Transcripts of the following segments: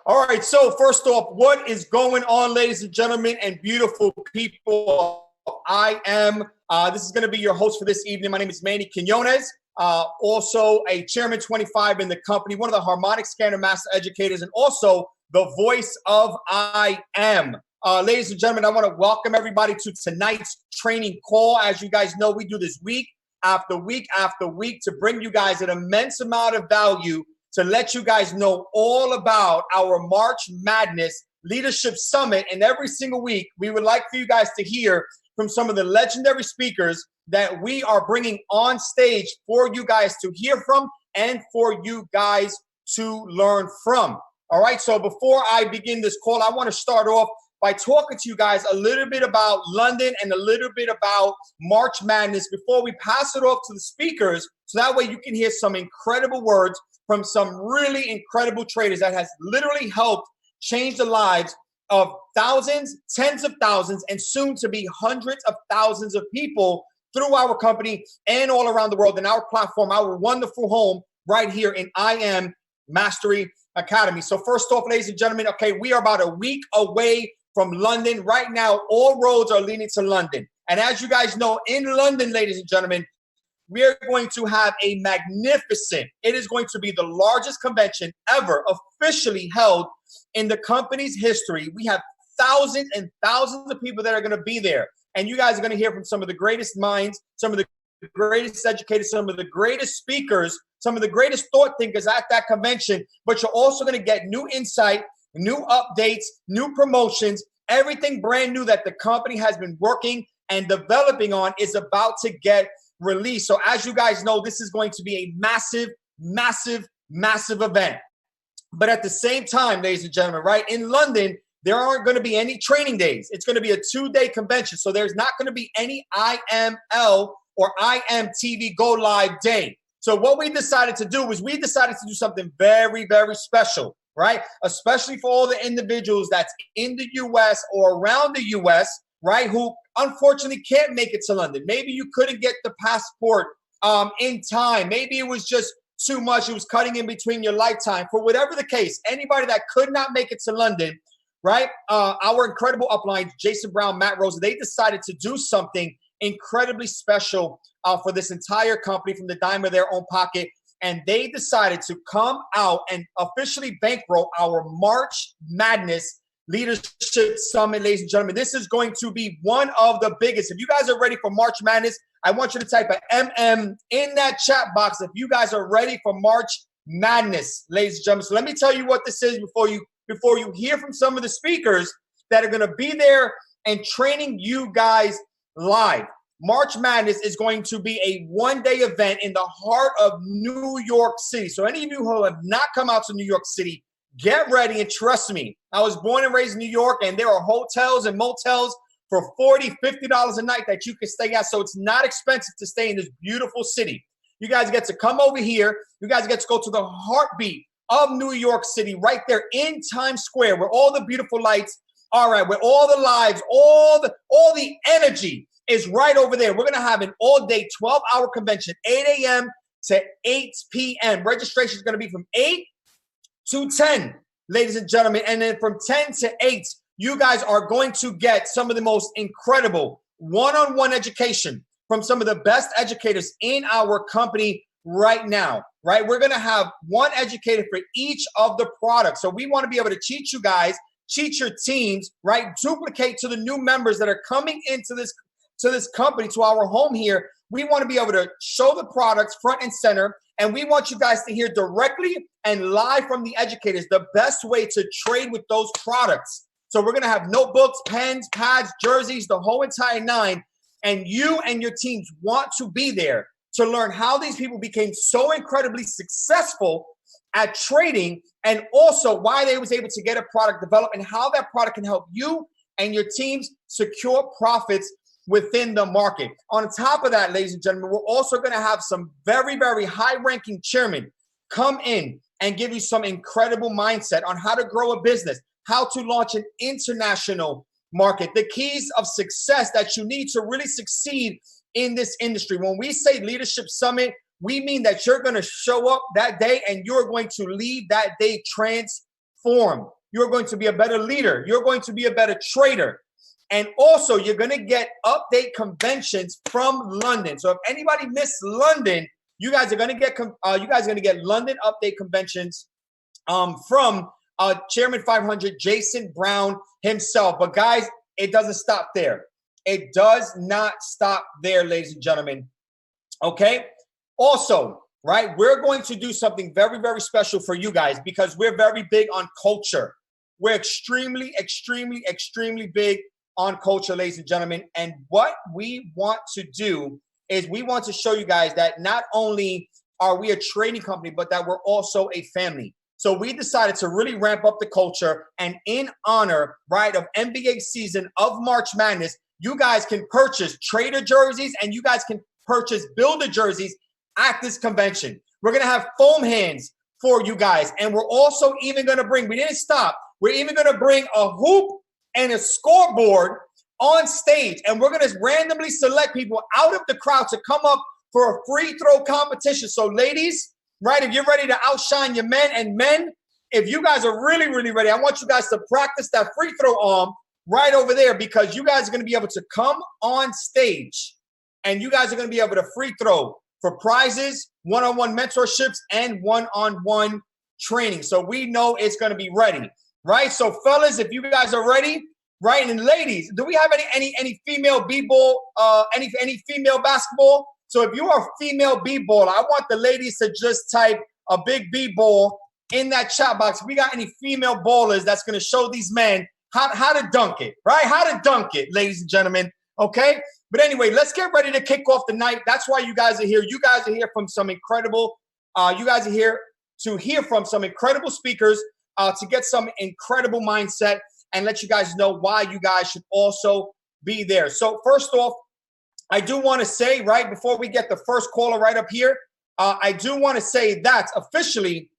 All right, so first off, what is going on, ladies and gentlemen and beautiful people? This is going to be your host for this evening. My name is Manny Quinones, also a Chairman 25 in the company, one of the harmonic scanner master educators, and also the voice of I Am. Ladies and gentlemen, I want to welcome everybody to tonight's training call. As you guys know, we do this week after week after week to bring you guys an immense amount of value to let you guys know all about our March Madness Leadership Summit. And every single week, we would like for you guys to hear from some of the legendary speakers that we are bringing on stage for you guys to hear from and for you guys to learn from. All right, so before I begin this call, I want to start off by talking to you guys a little bit about London and a little bit about March Madness before we pass it off to the speakers, so that way you can hear some incredible words from some really incredible traders that has literally helped change the lives of thousands, tens of thousands, and soon to be hundreds of thousands of people through our company and all around the world in our platform, our wonderful home right here in I Am Mastery Academy. So first off, ladies and gentlemen, okay, we are about a week away from London. Right now, all roads are leading to London. And as you guys know, in London, ladies and gentlemen, we are going to have a magnificent, it is going to be the largest convention ever officially held in the company's history. We have thousands and thousands of people that are going to be there. And you guys are going to hear from some of the greatest minds, some of the greatest educators, some of the greatest speakers, some of the greatest thought thinkers at that convention. But you're also going to get new insight, new updates, new promotions, everything brand new that the company has been working and developing on is about to get released. So as you guys know, this is going to be a massive, massive, massive event. But at the same time, ladies and gentlemen, right, in London, there aren't going to be any training days. It's going to be a 2-day convention. So there's not going to be any IML or IMTV Go Live day. So what we decided to do was we decided to do something very, very special, right? Especially for all the individuals that's in the U.S. or around the U.S., right, who unfortunately can't make it to London. Maybe you couldn't get the passport in time. Maybe it was just too much. It was cutting in between your lifetime. For whatever the case, anybody that could not make it to London, right, our incredible uplines, Jason Brown, Matt Rosa, they decided to do something incredibly special for this entire company from the dime of their own pocket. And they decided to come out and officially bankroll our March Madness Leadership Summit, ladies and gentlemen. This is going to be one of the biggest. If you guys are ready for March Madness, I want you to type an MM in that chat box if you guys are ready for March Madness, ladies and gentlemen. So let me tell you what this is before you hear from some of the speakers that are going to be there and training you guys live. March Madness is going to be a 1-day event in the heart of New York City. So any of you who have not come out to New York City, get ready and trust me. I was born and raised in New York, and there are hotels and motels for $40, $50 a night that you can stay at. So it's not expensive to stay in this beautiful city. You guys get to come over here. You guys get to go to the heartbeat of New York City right there in Times Square where all the beautiful lights are, right, where all the lives, all the energy is right over there. We're going to have an all-day 12-hour convention, 8 a.m. to 8 p.m. Registration is going to be from 8 to 10, ladies and gentlemen. And then from 10 to 8, you guys are going to get some of the most incredible one-on-one education from some of the best educators in our company right now, right? We're going to have one educator for each of the products. So we want to be able to teach you guys, teach your teams, right? Duplicate to the new members that are coming into this company, to our home here. We want to be able to show the products front and center, and we want you guys to hear directly and live from the educators the best way to trade with those products. So we're going to have notebooks, pens, pads, jerseys, the whole entire nine, and you and your teams want to be there to learn how these people became so incredibly successful at trading, and also why they was able to get a product developed and how that product can help you and your teams secure profits within the market. On top of that, ladies and gentlemen, we're also going to have some very, very high-ranking chairmen come in and give you some incredible mindset on how to grow a business, how to launch an international market, the keys of success that you need to really succeed in this industry. When we say Leadership Summit, we mean that you're going to show up that day and you're going to leave that day transformed. informed. You're going to be a better leader. You're going to be a better trader. And also, you're going to get update conventions from London. So if anybody missed London, you guys are going to get London update conventions from Chairman 500, Jason Brown himself. But guys, it doesn't stop there. It does not stop there, ladies and gentlemen. Okay. Also, right, we're going to do something very, very special for you guys because we're very big on culture. We're extremely, extremely, extremely big on culture, ladies and gentlemen. And what we want to do is we want to show you guys that not only are we a trading company, but that we're also a family. So we decided to really ramp up the culture, and in honor, right, of NBA season of March Madness, you guys can purchase trader jerseys and you guys can purchase builder jerseys at this convention. We're going to have foam hands for you guys. And we're also even going to bring, we didn't stop. We're even going to bring a hoop and a scoreboard on stage. And we're going to randomly select people out of the crowd to come up for a free throw competition. So ladies, right, if you're ready to outshine your men, and men, if you guys are really, really ready, I want you guys to practice that free throw arm right over there, because you guys are going to be able to come on stage and you guys are going to be able to free throw for prizes, one-on-one mentorships, and one-on-one training. So we know it's going to be ready, right? So fellas, if you guys are ready, right, and ladies, do we have any female b-ball, any female basketball? So if you are a female b-ball, I want the ladies to just type a big b-ball in that chat box. If we got any female ballers that's going to show these men how to dunk it, right? How to dunk it, ladies and gentlemen, okay? But anyway, let's get ready to kick off the night. That's why you guys are here. You guys are here from some incredible, you guys are here to hear from some incredible speakers, to get some incredible mindset and let you guys know why you guys should also be there. So first off, I do want to say, right, before we get the first caller right up here, I do want to say that officially,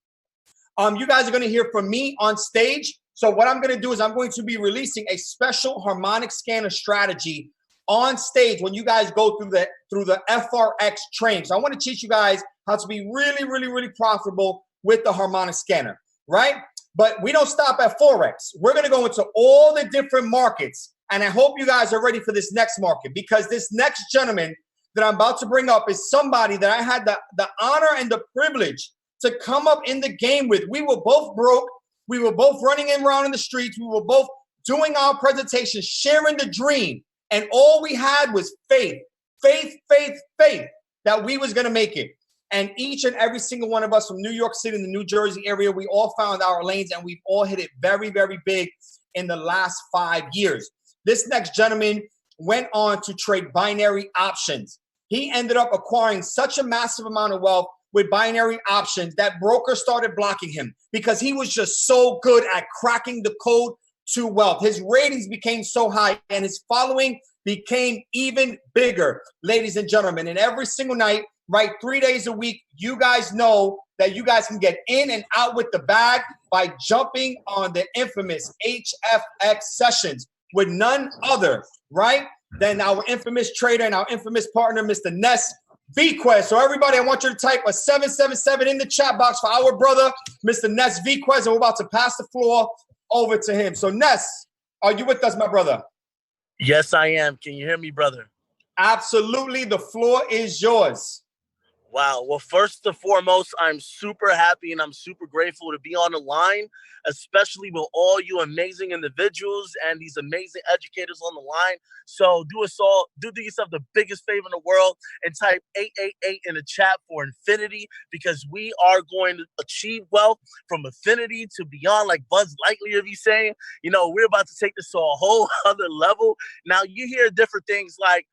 you guys are going to hear from me on stage. So what I'm going to do is I'm going to be releasing a special harmonic scanner strategy on stage when you guys go through the FRX training. So I want to teach you guys how to be really, really, really profitable with the harmonic scanner, right? But we don't stop at Forex. We're going to go into all the different markets. And I hope you guys are ready for this next market, because this next gentleman that I'm about to bring up is somebody that I had the honor and the privilege to come up in the game with. We were both broke. We were both running around in the streets. We were both doing our presentations, sharing the dream. And all we had was faith, faith, faith, faith that we was going to make it. And each and every single one of us from New York City and the New Jersey area, we all found our lanes, and we've all hit it very, very big in the last 5 years. This next gentleman went on to trade binary options. He ended up acquiring such a massive amount of wealth with binary options that brokers started blocking him because he was just so good at cracking the code to wealth. His ratings became so high and his following became even bigger, ladies and gentlemen. And every single night, right, 3 days a week, you guys know that you guys can get in and out with the bag by jumping on the infamous HFX sessions with none other, right, than our infamous trader and our infamous partner, Mr. Ness VASQUEZ. So everybody, I want you to type a 777 in the chat box for our brother, Mr. Ness VASQUEZ, and we're about to pass the floor over to him. So Ness, are you with us, my brother? Yes, I am. Can you hear me, brother? Absolutely. The floor is yours. Wow. Well, first and foremost, I'm super happy and I'm super grateful to be on the line, especially with all you amazing individuals and these amazing educators on the line. So do yourself the biggest favor in the world and type 888 in the chat for infinity, because we are going to achieve wealth from infinity to beyond, like Buzz Lightyear be saying. You know, we're about to take this to a whole other level. Now you hear different things like,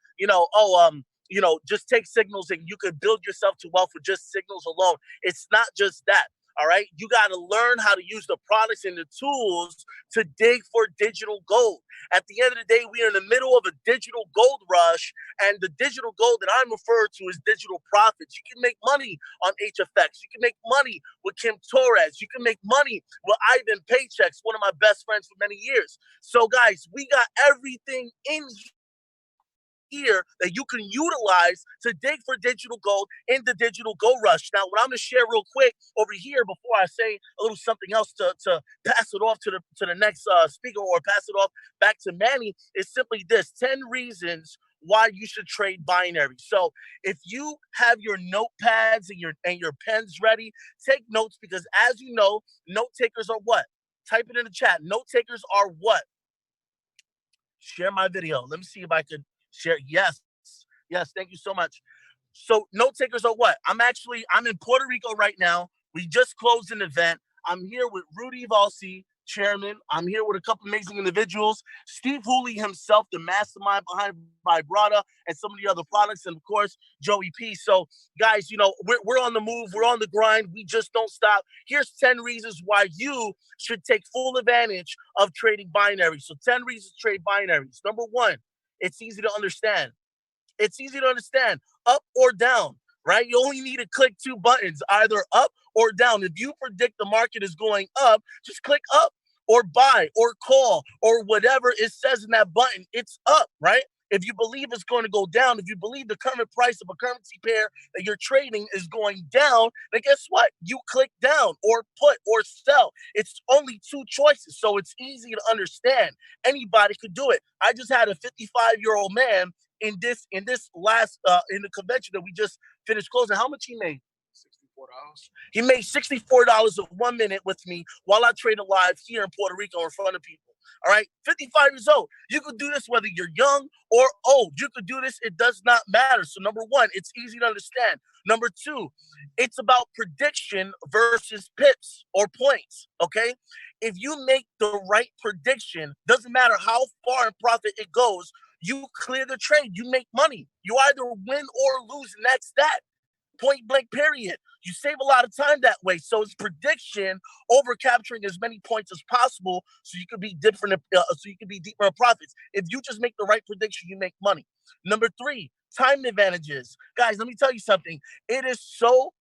just take signals and you could build yourself to wealth with just signals alone. It's not just that. All right. You got to learn how to use the products and the tools to dig for digital gold. At the end of the day, we are in the middle of a digital gold rush, and the digital gold that I'm referring to is digital profits. You can make money on HFX. You can make money with TORRES. You can make money with Ivan Paychecks, one of my best friends for many years. So guys, we got everything in here that you can utilize to dig for digital gold in the digital gold rush. Now, what I'm going to share real quick over here before I say a little something else to pass it off to the next speaker or pass it off back to Manny is simply this: 10 reasons why you should trade binary. So if you have your notepads and your pens ready, take notes, because as you know, note takers are what? Type it in the chat. Note takers are what? Share my video. Let me see if I could share. Yes. Yes. Thank you so much. So note takers are what? I'm in Puerto Rico right now. We just closed an event. I'm here with Rudy Valsi, Chairman. I'm here with a couple amazing individuals. Steve Hooley himself, the mastermind behind Vibrata and some of the other products, and of course, Joey P. So guys, you know, we're on the move. We're on the grind. We just don't stop. Here's 10 reasons why you should take full advantage of trading binaries. So 10 reasons to trade binaries. Number one, it's easy to understand. It's easy to understand, up or down, right? You only need to click 2 buttons, either up or down. If you predict the market is going up, just click up or buy or call or whatever it says in that button. It's up, right? If you believe it's going to go down, if you believe the current price of a currency pair that you're trading is going down, then guess what? You click down or put or sell. It's only 2 choices, so it's easy to understand. Anybody could do it. I just had a 55-year-old man in this last in the convention that we just finished closing. How much he made? $64. He made $64 in 1 minute with me while I traded live here in Puerto Rico in front of people. All right, 55 years old. You could do this whether you're young or old. You could do this. It does not matter. So number one, it's easy to understand. Number two, it's about prediction versus pips or points. Okay, if you make the right prediction, doesn't matter how far in profit it goes, you clear the trade. You make money. You either win or lose, and that's that. Point blank, period. You save a lot of time that way. So it's prediction over capturing as many points as possible, so you could be different. So you can be deeper in profits. If you just make the right prediction, you make money. Number three, time advantages. Guys, let me tell you something. It is so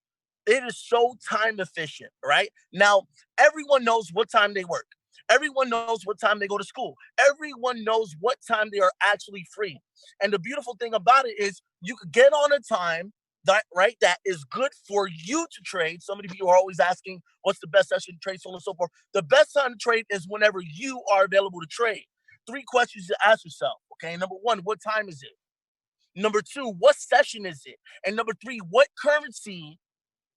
time efficient, right? Now, everyone knows what time they work. Everyone knows what time they go to school. Everyone knows what time they are actually free. And the beautiful thing about it is you could get on a time that is good for you to trade. So many people are always asking, what's the best session to trade, so on and so forth. The best time to trade is whenever you are available to trade. 3 questions to ask yourself, okay? Number one, what time is it? Number two, what session is it? And number 3, what currency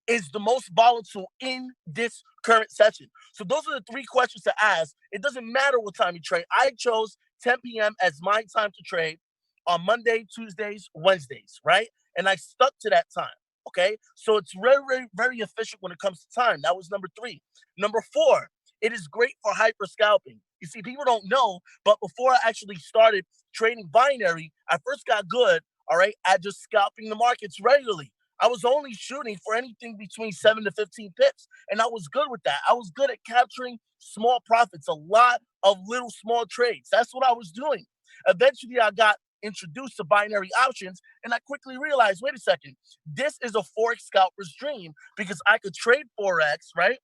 is the most volatile in this current session? So those are the 3 questions to ask. It doesn't matter what time you trade. I chose 10 p.m. as my time to trade on Monday, Tuesdays, Wednesdays, right? And I stuck to that time, okay? So it's very, very, very efficient when it comes to time. That was number 3. Number 4, it is great for hyper scalping. You see, people don't know, but before I actually started trading binary, I first got good, all right, at just scalping the markets regularly. I was only shooting for anything between 7 to 15 pips, and I was good with that. I was good at capturing small profits, a lot of little small trades. That's what I was doing. Eventually, I got introduced to binary options, and I quickly realized, wait a second, this is a Forex scalper's dream, because I could trade Forex, right?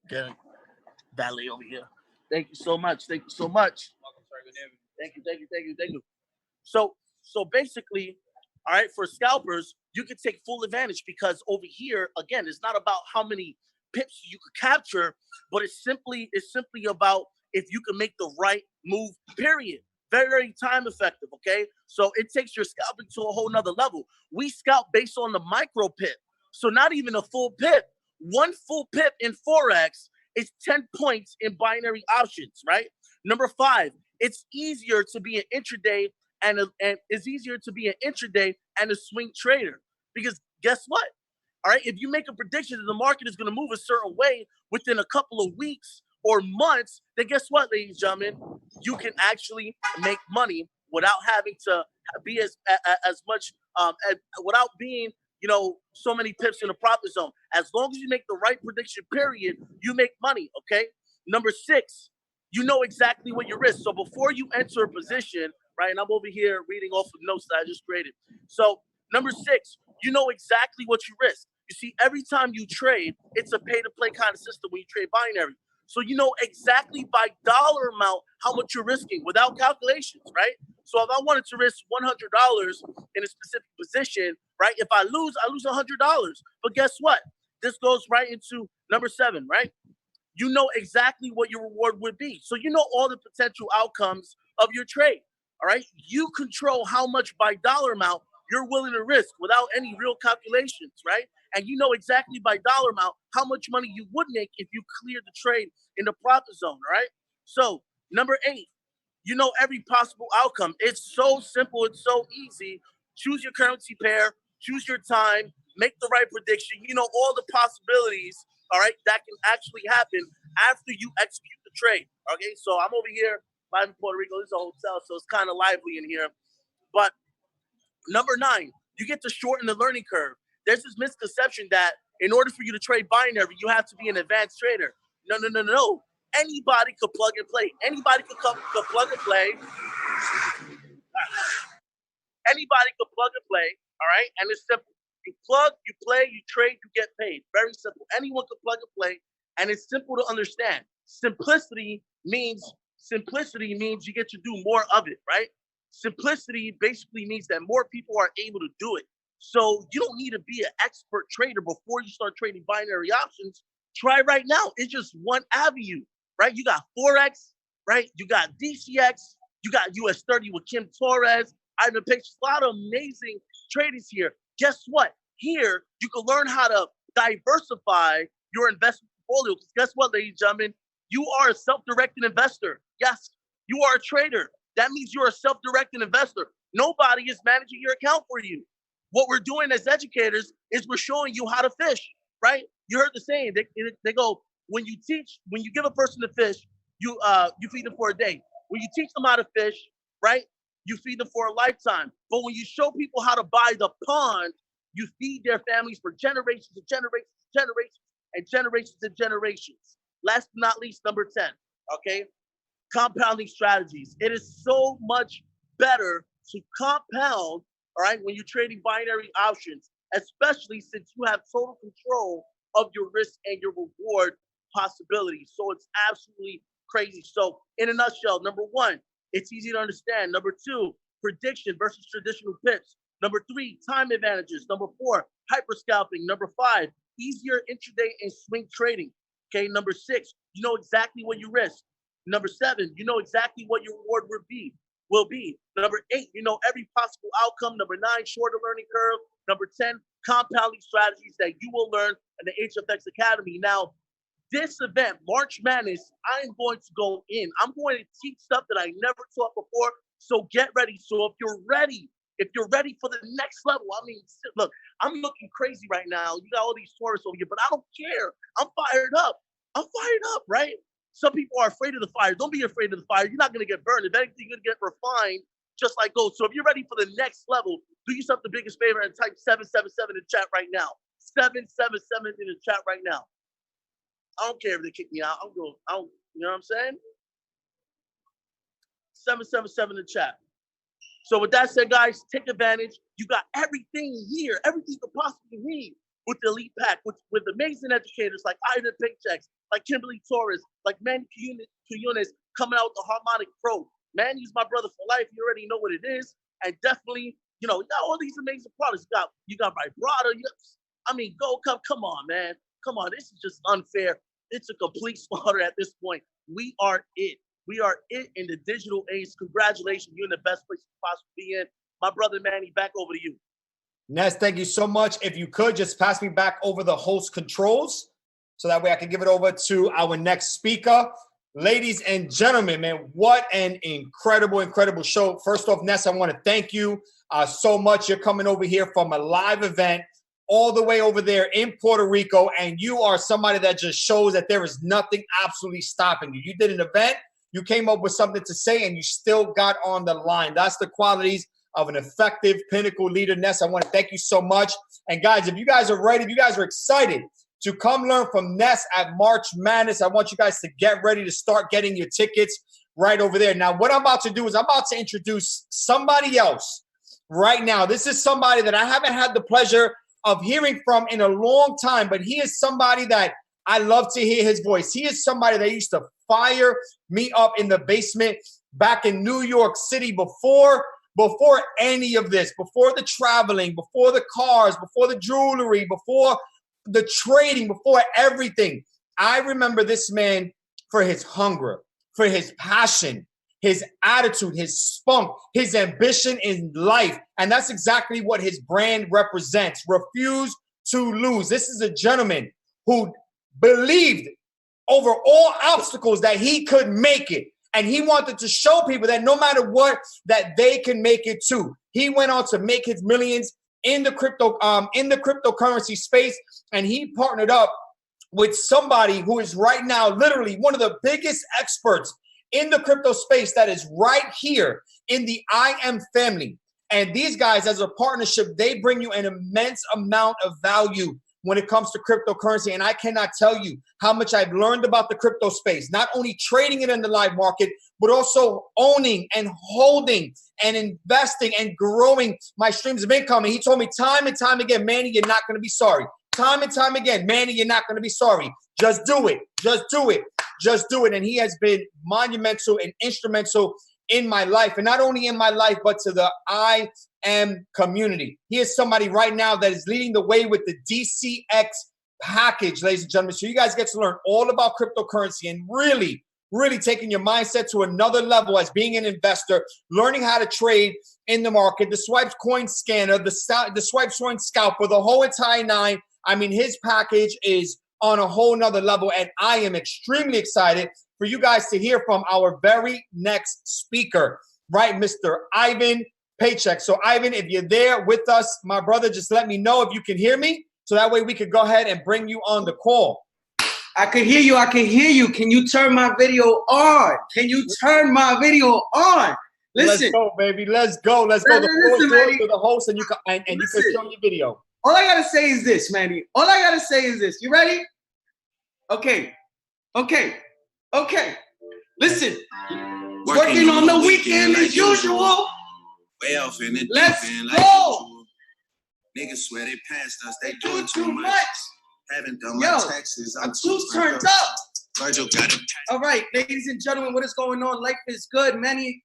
Get it. Ballet over here. Thank you so much. Thank you so much. Thank you. So basically, all right, for scalpers, you can take full advantage, because over here, again, it's not about how many pips you could capture, but it's simply about if you can make the right move, period. Very, very time effective, okay? So it takes your scalping to a whole nother level. We scalp based on the micro pip. So not even a full pip. 1 full pip in Forex is 10 points in binary options, right? Number 5, it's easier to be an intraday and it's easier to be an intraday and a swing trader, because guess what? All right, if you make a prediction that the market is going to move a certain way within a couple of weeks or months, then guess what, ladies and gentlemen? You can actually make money without having to be as much, without being, so many pips in the profit zone. As long as you make the right prediction, period, you make money, okay? Number 6, you know exactly what you risk. So before you enter a position, right, and I'm over here reading off the notes that I just created. So number 6, you know exactly what you risk. You see, every time you trade, it's a pay-to-play kind of system when you trade binary. So you know exactly by dollar amount how much you're risking without calculations, right? So if I wanted to risk $100 in a specific position, right? If I lose $100. But guess what? This goes right into number 7, right? You know exactly what your reward would be. So you know all the potential outcomes of your trade, all right? You control how much by dollar amount you're willing to risk without any real calculations, right? And you know exactly by dollar amount how much money you would make if you cleared the trade in the profit zone, all right? So number 8, you know every possible outcome. It's so simple. It's so easy. Choose your currency pair. Choose your time. Make the right prediction. You know all the possibilities, all right, that can actually happen after you execute the trade. Okay, so I'm over here live in Puerto Rico. This is a hotel, so it's kind of lively in here. But number 9, you get to shorten the learning curve. There's this misconception that in order for you to trade binary, you have to be an advanced trader. No, no, no, no. Anybody could plug and play. Anybody could plug and play. Anybody could plug and play, all right? And it's simple. You plug, you play, you trade, you get paid. Very simple. Anyone could plug and play, and it's simple to understand. Simplicity means you get to do more of it, right? Simplicity basically means that more people are able to do it. So you don't need to be an expert trader before you start trading binary options. Try right now. It's just one avenue, right? You got Forex, right? You got DCX, you got US30 with Kim TORRES. I've been pitched a lot of amazing traders here. Guess what? Here, you can learn how to diversify your investment portfolio. Because guess what, ladies and gentlemen? You are a self-directed investor. Yes, you are a trader. That means you're a self-directed investor. Nobody is managing your account for you. What we're doing as educators is we're showing you how to fish, right? You heard the saying. They go, when you give a person to fish, you feed them for a day. When you teach them how to fish, right, you feed them for a lifetime. But when you show people how to buy the pond, you feed their families for generations and generations and generations and generations and generations. Last but not least, number 10, okay? Compounding strategies. It is so much better to compound, all right, when you're trading binary options, especially since you have total control of your risk and your reward possibilities. So it's absolutely crazy. So in a nutshell, number 1, it's easy to understand. Number 2, prediction versus traditional pips. Number 3, time advantages. Number 4, hyper scalping. Number 5, easier intraday and swing trading. Okay, number 6, you know exactly what you risk. Number 7, you know exactly what your reward will be. Number 8, you know every possible outcome. Number 9, shorter learning curve. Number 10, compounding strategies that you will learn in the HFX Academy. Now, this event, March Madness, I'm going to go in. I'm going to teach stuff that I never taught before. So get ready. So if you're ready for the next level, I mean, look, I'm looking crazy right now. You got all these tourists over here, but I don't care. I'm fired up, right? Some people are afraid of the fire. Don't be afraid of the fire. You're not going to get burned. If anything, you're going to get refined just like gold. So if you're ready for the next level, do yourself the biggest favor and type 777 in the chat right now. 777 in the chat right now. I don't care if they kick me out. You know what I'm saying? 777 in the chat. So with that said, guys, take advantage. You got everything here, everything you could possibly need with the Elite Pack, with amazing educators like Ivan Paychecks, like Kimberly TORRES, like Manny Quinones coming out with the Harmonic Pro. Manny's my brother for life. You already know what it is. And definitely, you know, you got all these amazing products. You got vibrato. Come on, man. Come on. This is just unfair. It's a complete slaughter at this point. We are it. We are it in the digital age. Congratulations. You're in the best place you possibly be in. My brother Manny, back over to you. Ness, thank you so much. If you could just pass me back over the host controls so that way I can give it over to our next speaker. Ladies and gentlemen, man, what an incredible show. First off, Ness, I want to thank you so much. You're coming over here from a live event all the way over there in Puerto Rico, and you are somebody that just shows that there is nothing absolutely stopping you. You did an event, you came up with something to say, and you still got on the line. That's the qualities of an effective pinnacle leader. Ness, I want to thank you so much. And guys, if you guys are ready, if you guys are excited to come learn from Ness at March Madness, I want you guys to get ready to start getting your tickets right over there. Now, what I'm about to do is I'm about to introduce somebody else right now. This is somebody that I haven't had the pleasure of hearing from in a long time, but he is somebody that I love to hear his voice. He is somebody that used to fire me up in the basement back in New York City before any of this, before the traveling, before the cars, before the jewelry, before the trading, before everything. I remember this man for his hunger, for his passion, his attitude, his spunk, his ambition in life. And that's exactly what his brand represents. Refuse to lose. This is a gentleman who believed over all obstacles that he could make it. And he wanted to show people that no matter what, that they can make it too. He went on to make his millions in the cryptocurrency space, and he partnered up with somebody who is right now literally one of the biggest experts in the crypto space that is right here in the I Am family. And these guys, as a partnership, they bring you an immense amount of value when it comes to cryptocurrency. And I cannot tell you how much I've learned about the crypto space, not only trading it in the live market, but also owning and holding and investing and growing my streams of income. And he told me time and time again, Manny, you're not going to be sorry. Time and time again, Manny, you're not going to be sorry. Just do it. Just do it. Just do it. And he has been monumental and instrumental in my life. And not only in my life, but to the I Am community. He is somebody right now that is leading the way with the DCX package, ladies and gentlemen. So you guys get to learn all about cryptocurrency and really taking your mindset to another level as being an investor, learning how to trade in the market, the Swipes coin scanner, the Swipes coin scalper, the whole entire nine. I mean, his package is on a whole nother level, and I am extremely excited for you guys to hear from our very next speaker, right? Mr. Ivan Paycheck. So Ivan, if you're there with us, my brother, just let me know if you can hear me, so that way we could go ahead and bring you on the call. I can hear you. I can hear you. Can you turn my video on? Can you turn my video on? Listen. Let's go, baby. Let's go. Let's go. The floor is yours to the host, and you can show your video. All I gotta say is this, Manny. All I gotta say is this. You ready? Okay. Listen. Working on the weekend as usual. Way off in the Let's deep end, go. Niggas swear they passed us. They Doing too much. Haven't done my taxes. I'm too turned up. Virgil got it. All right, ladies and gentlemen, what is going on? Life is good. Manny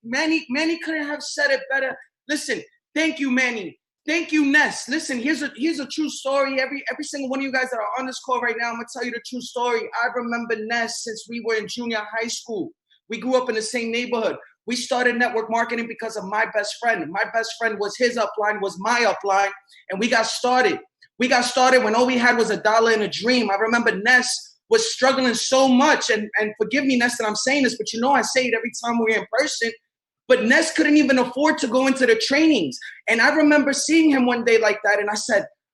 couldn't have said it better. Listen, thank you, Manny. Thank you, Ness. Listen, here's a true story. Every single one of you guys that are on this call right now, I'm gonna tell you the true story. I remember Ness since we were in junior high school. We grew up in the same neighborhood. We started network marketing because of my best friend. My best friend was his upline, was my upline, and we got started. We got started when all we had was $1 and a dream. I remember Ness was struggling so much, and forgive me, Ness, that I'm saying this, but you know I say it every time we're in person, but Ness couldn't even afford to go into the trainings. And I remember seeing him one day like that, and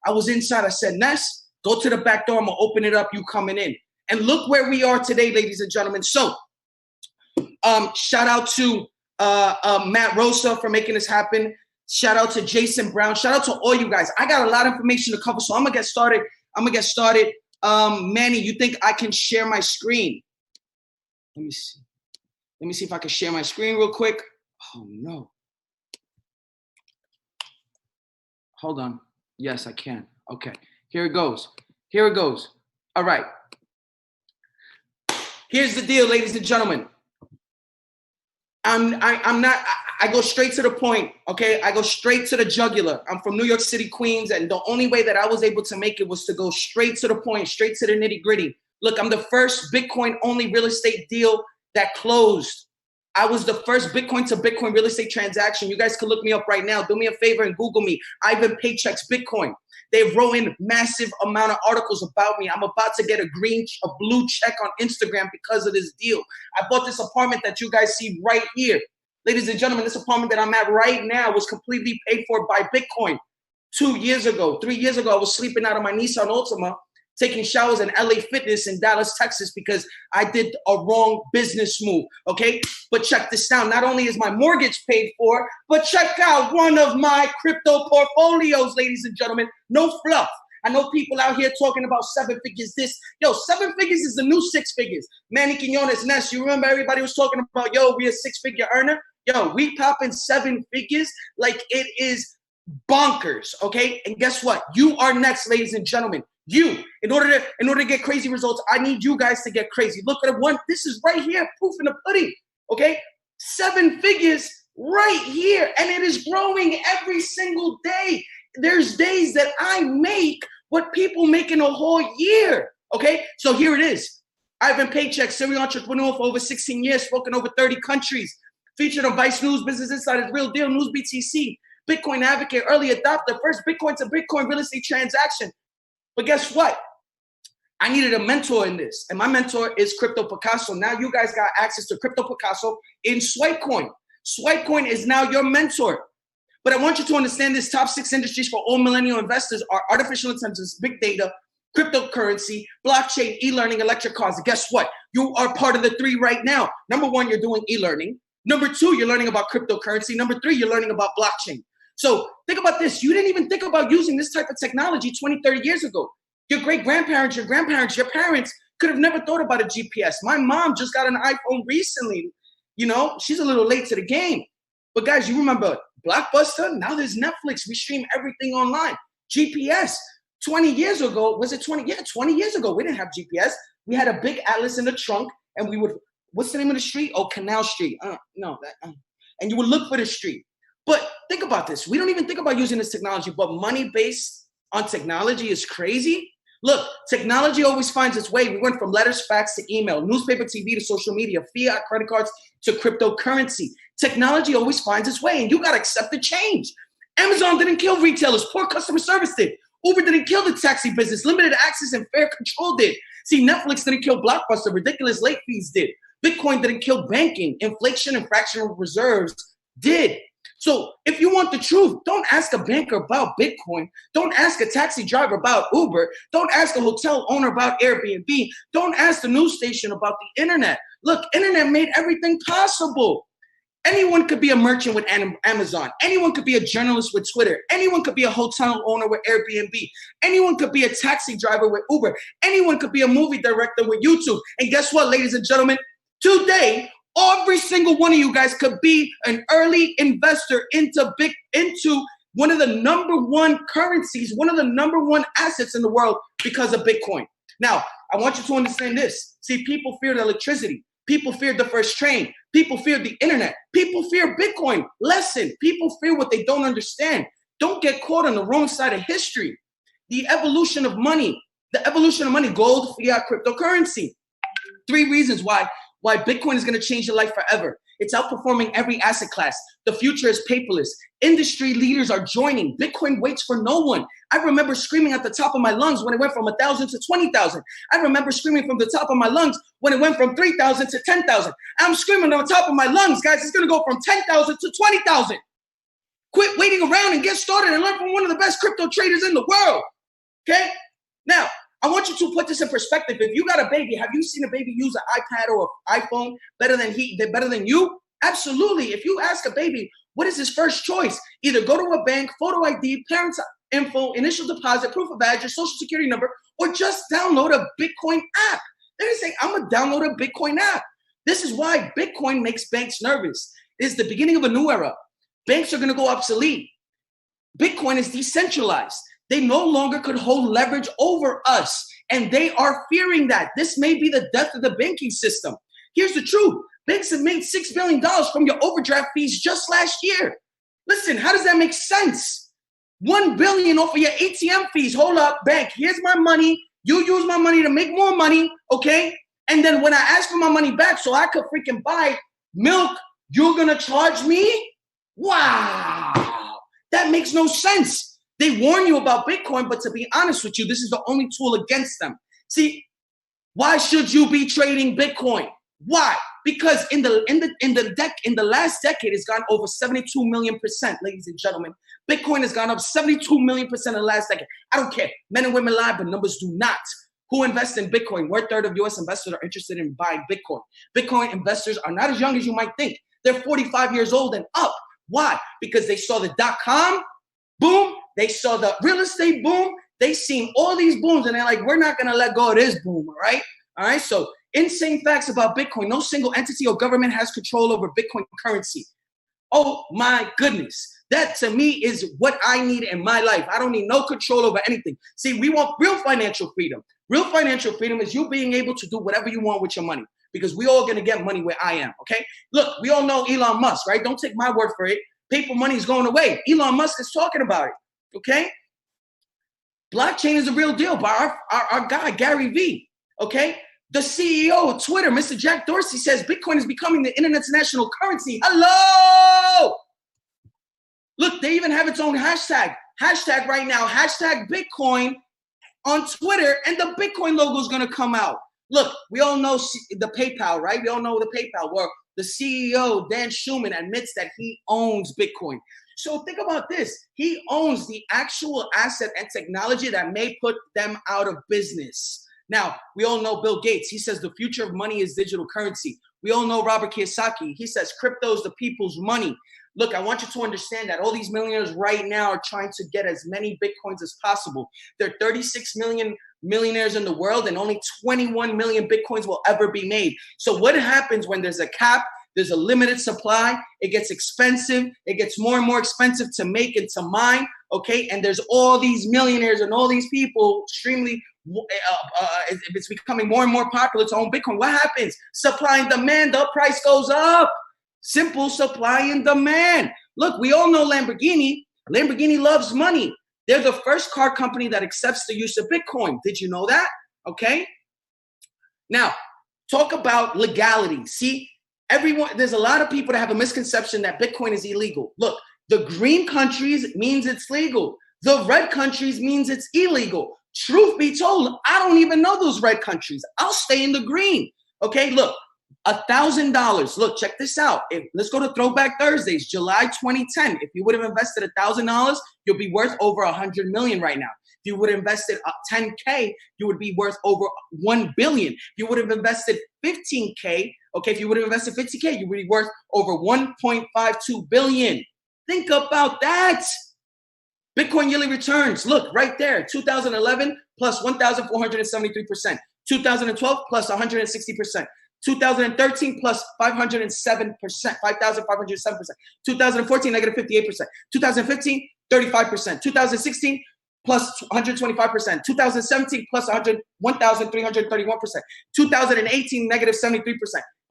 I was inside. I said, Ness, go to the back door. I'm going to open it up. You coming in. And look where we are today, ladies and gentlemen. So shout out to Matt Rosa for making this happen. Shout out to Jason Brown. Shout out to all you guys. I got a lot of information to cover, so I'm going to get started. Manny, you think I can share my screen? Let me see. Let me see if I can share my screen real quick. Oh, no. Hold on. Yes, I can. Okay. Here it goes. All right. Here's the deal, ladies and gentlemen. I go straight to the point, okay? I go straight to the jugular. I'm from New York City, Queens, and the only way that I was able to make it was to go straight to the point, straight to the nitty-gritty. Look, I'm the first Bitcoin-only real estate deal that closed. I was the first Bitcoin to Bitcoin real estate transaction. You guys can look me up right now. Do me a favor and Google me. Ivan Paychecks Bitcoin. They've written massive amount of articles about me. I'm about to get a blue check on Instagram because of this deal. I bought this apartment that you guys see right here. Ladies and gentlemen, this apartment that I'm at right now was completely paid for by Bitcoin. 3 years ago, I was sleeping out of my Nissan Altima, taking showers in LA Fitness in Dallas, Texas, because I did a wrong business move, okay? But check this out. Not only is my mortgage paid for, but check out one of my crypto portfolios, ladies and gentlemen. No fluff. I know people out here talking about 7 figures this. Yo, 7 figures is the new 6 figures. Manny Quinones, Ness, you remember everybody was talking about, yo, we a 6-figure earner? Yo, we popping 7 figures like it is bonkers, okay? And guess what? You are next, ladies and gentlemen. You. In order to get crazy results, I need you guys to get crazy. Look at one. This is right here, proof in the pudding. Okay? 7 figures right here. And it is growing every single day. There's days that I make what people make in a whole year. Okay? So here it is. I've been Paychecks, serial entrepreneur for over 16 years, spoken over 30 countries, featured on Vice News, Business Insider, Real Deal, News BTC, Bitcoin advocate, early adopter, first Bitcoin to Bitcoin real estate transaction. But guess what? I needed a mentor in this. And my mentor is Crypto Picasso. Now you guys got access to Crypto Picasso in Swipecoin. Swipecoin is now your mentor. But I want you to understand this top 6 industries for all millennial investors are artificial intelligence, big data, cryptocurrency, blockchain, e-learning, electric cars. And guess what? You are part of the 3 right now. Number 1, you're doing e-learning. Number 2, you're learning about cryptocurrency. Number 3, you're learning about blockchain. So think about this. You didn't even think about using this type of technology 20, 30 years ago. Your great-grandparents, your grandparents, your parents could have never thought about a GPS. My mom just got an iPhone recently. You know, she's a little late to the game. But guys, you remember Blockbuster? Now there's Netflix. We stream everything online. GPS. 20 years ago, was it 20? Yeah, 20 years ago, we didn't have GPS. We had a big atlas in the trunk, and we would, what's the name of the street? Oh, Canal Street. And you would look for the street. But think about this. We don't even think about using this technology, but money based on technology is crazy. Look, technology always finds its way. We went from letters, fax to email, newspaper, TV to social media, fiat, credit cards to cryptocurrency. Technology always finds its way, and you got to accept the change. Amazon didn't kill retailers. Poor customer service did. Uber didn't kill the taxi business. Limited access and fair control did. See, Netflix didn't kill Blockbuster. Ridiculous late fees did. Bitcoin didn't kill banking. Inflation and fractional reserves did. So if you want the truth, don't ask a banker about Bitcoin. Don't ask a taxi driver about Uber. Don't ask a hotel owner about Airbnb. Don't ask the news station about the internet. Look, internet made everything possible. Anyone could be a merchant with Amazon. Anyone could be a journalist with Twitter. Anyone could be a hotel owner with Airbnb. Anyone could be a taxi driver with Uber. Anyone could be a movie director with YouTube. And guess what, ladies and gentlemen? Today, every single one of you guys could be an early investor into one of the #1 currencies, one of the #1 assets in the world because of Bitcoin. Now, I want you to understand this. See, people feared electricity. People feared the first train. People feared the internet. People fear Bitcoin. Lesson. People fear what they don't understand. Don't get caught on the wrong side of history. The evolution of money. Gold, fiat, cryptocurrency. 3 reasons why Bitcoin is going to change your life forever. It's outperforming every asset class. The future is paperless. Industry leaders are joining. Bitcoin waits for no one. I remember screaming at the top of my lungs when it went from 1,000 to 20,000. I remember screaming from the top of my lungs when it went from 3,000 to 10,000. I'm screaming on the top of my lungs, guys, it's going to go from 10,000 to 20,000. Quit waiting around and get started and learn from one of the best crypto traders in the world. Okay? Now, I want you to put this in perspective. If you got a baby, have you seen a baby use an iPad or an iPhone better than you? Absolutely. If you ask a baby, what is his first choice? Either go to a bank, photo ID, parents' info, initial deposit, proof of address, social security number, or just download a Bitcoin app. They're going to say, I'm going to download a Bitcoin app. This is why Bitcoin makes banks nervous. It is the beginning of a new era. Banks are going to go obsolete. Bitcoin is decentralized. They no longer could hold leverage over us, and they are fearing that. This may be the death of the banking system. Here's the truth. Banks have made $6 billion from your overdraft fees just last year. Listen, how does that make sense? $1 billion off of your ATM fees. Hold up, bank, here's my money. You use my money to make more money, okay? And then when I ask for my money back so I could freaking buy milk, you're going to charge me? Wow. That makes no sense. They warn you about Bitcoin, but to be honest with you, this is the only tool against them. See, why should you be trading Bitcoin? Why? Because in the last decade, it's gone over 72 million%, ladies and gentlemen. Bitcoin has gone up 72 million% in the last decade. I don't care. Men and women lie, but numbers do not. Who invests in Bitcoin? 1/3 of U.S. investors are interested in buying Bitcoin. Bitcoin investors are not as young as you might think. They're 45 years old and up. Why? Because they saw the .com boom. They saw the real estate boom. They seen all these booms, and they're like, we're not going to let go of this boom, all right? All right, so insane facts about Bitcoin. No single entity or government has control over Bitcoin currency. Oh, my goodness. That to me is what I need in my life. I don't need no control over anything. See, we want real financial freedom. Real financial freedom is you being able to do whatever you want with your money, because we all going to get money where I am, okay? Look, we all know Elon Musk, right? Don't take my word for it. Paper money is going away. Elon Musk is talking about it, okay? Blockchain is a real deal by our guy, Gary Vee, okay? The CEO of Twitter, Mr. Jack Dorsey, says Bitcoin is becoming the internet's national currency. Hello! Look, they even have its own hashtag. Hashtag right now, hashtag Bitcoin on Twitter, and the Bitcoin logo is going to come out. Look, we all know the PayPal, right? We all know the PayPal, where the CEO, Dan Schulman, admits that he owns Bitcoin. So think about this. He owns the actual asset and technology that may put them out of business. Now, we all know Bill Gates. He says the future of money is digital currency. We all know Robert Kiyosaki. He says crypto is the people's money. Look, I want you to understand that all these millionaires right now are trying to get as many Bitcoins as possible. There are 36 million millionaires in the world, and only 21 million Bitcoins will ever be made. So what happens when there's a cap? There's a limited supply. It gets expensive. It gets more and more expensive to make and to mine, okay? And there's all these millionaires and all these people extremely, it's becoming more and more popular to own Bitcoin. What happens? Supply and demand, the price goes up. Simple supply and demand. Look, we all know Lamborghini. Lamborghini loves money. They're the first car company that accepts the use of Bitcoin. Did you know that? Okay. Now, talk about legality. See, there's a lot of people that have a misconception that Bitcoin is illegal. Look, the green countries means it's legal. The red countries means it's illegal. Truth be told, I don't even know those red countries. I'll stay in the green. Okay, look, $1,000. Look, check this out. Let's go to Throwback Thursdays, July 2010. If you would have invested $1,000, you'll be worth over 100 million right now. If you would have invested 10K, you would be worth over 1 billion. If you would have invested 15K, okay, if you would have invested 50K, you would be worth over 1.52 billion. Think about that. Bitcoin yearly returns, look right there, 2011 plus 1,473%, 2012 plus 160%, 2013 plus 507%, 5,507%, 2014 negative 58%, 2015 35%, 2016 plus 125%, 2017 plus 1,331%, 2018 negative 73%,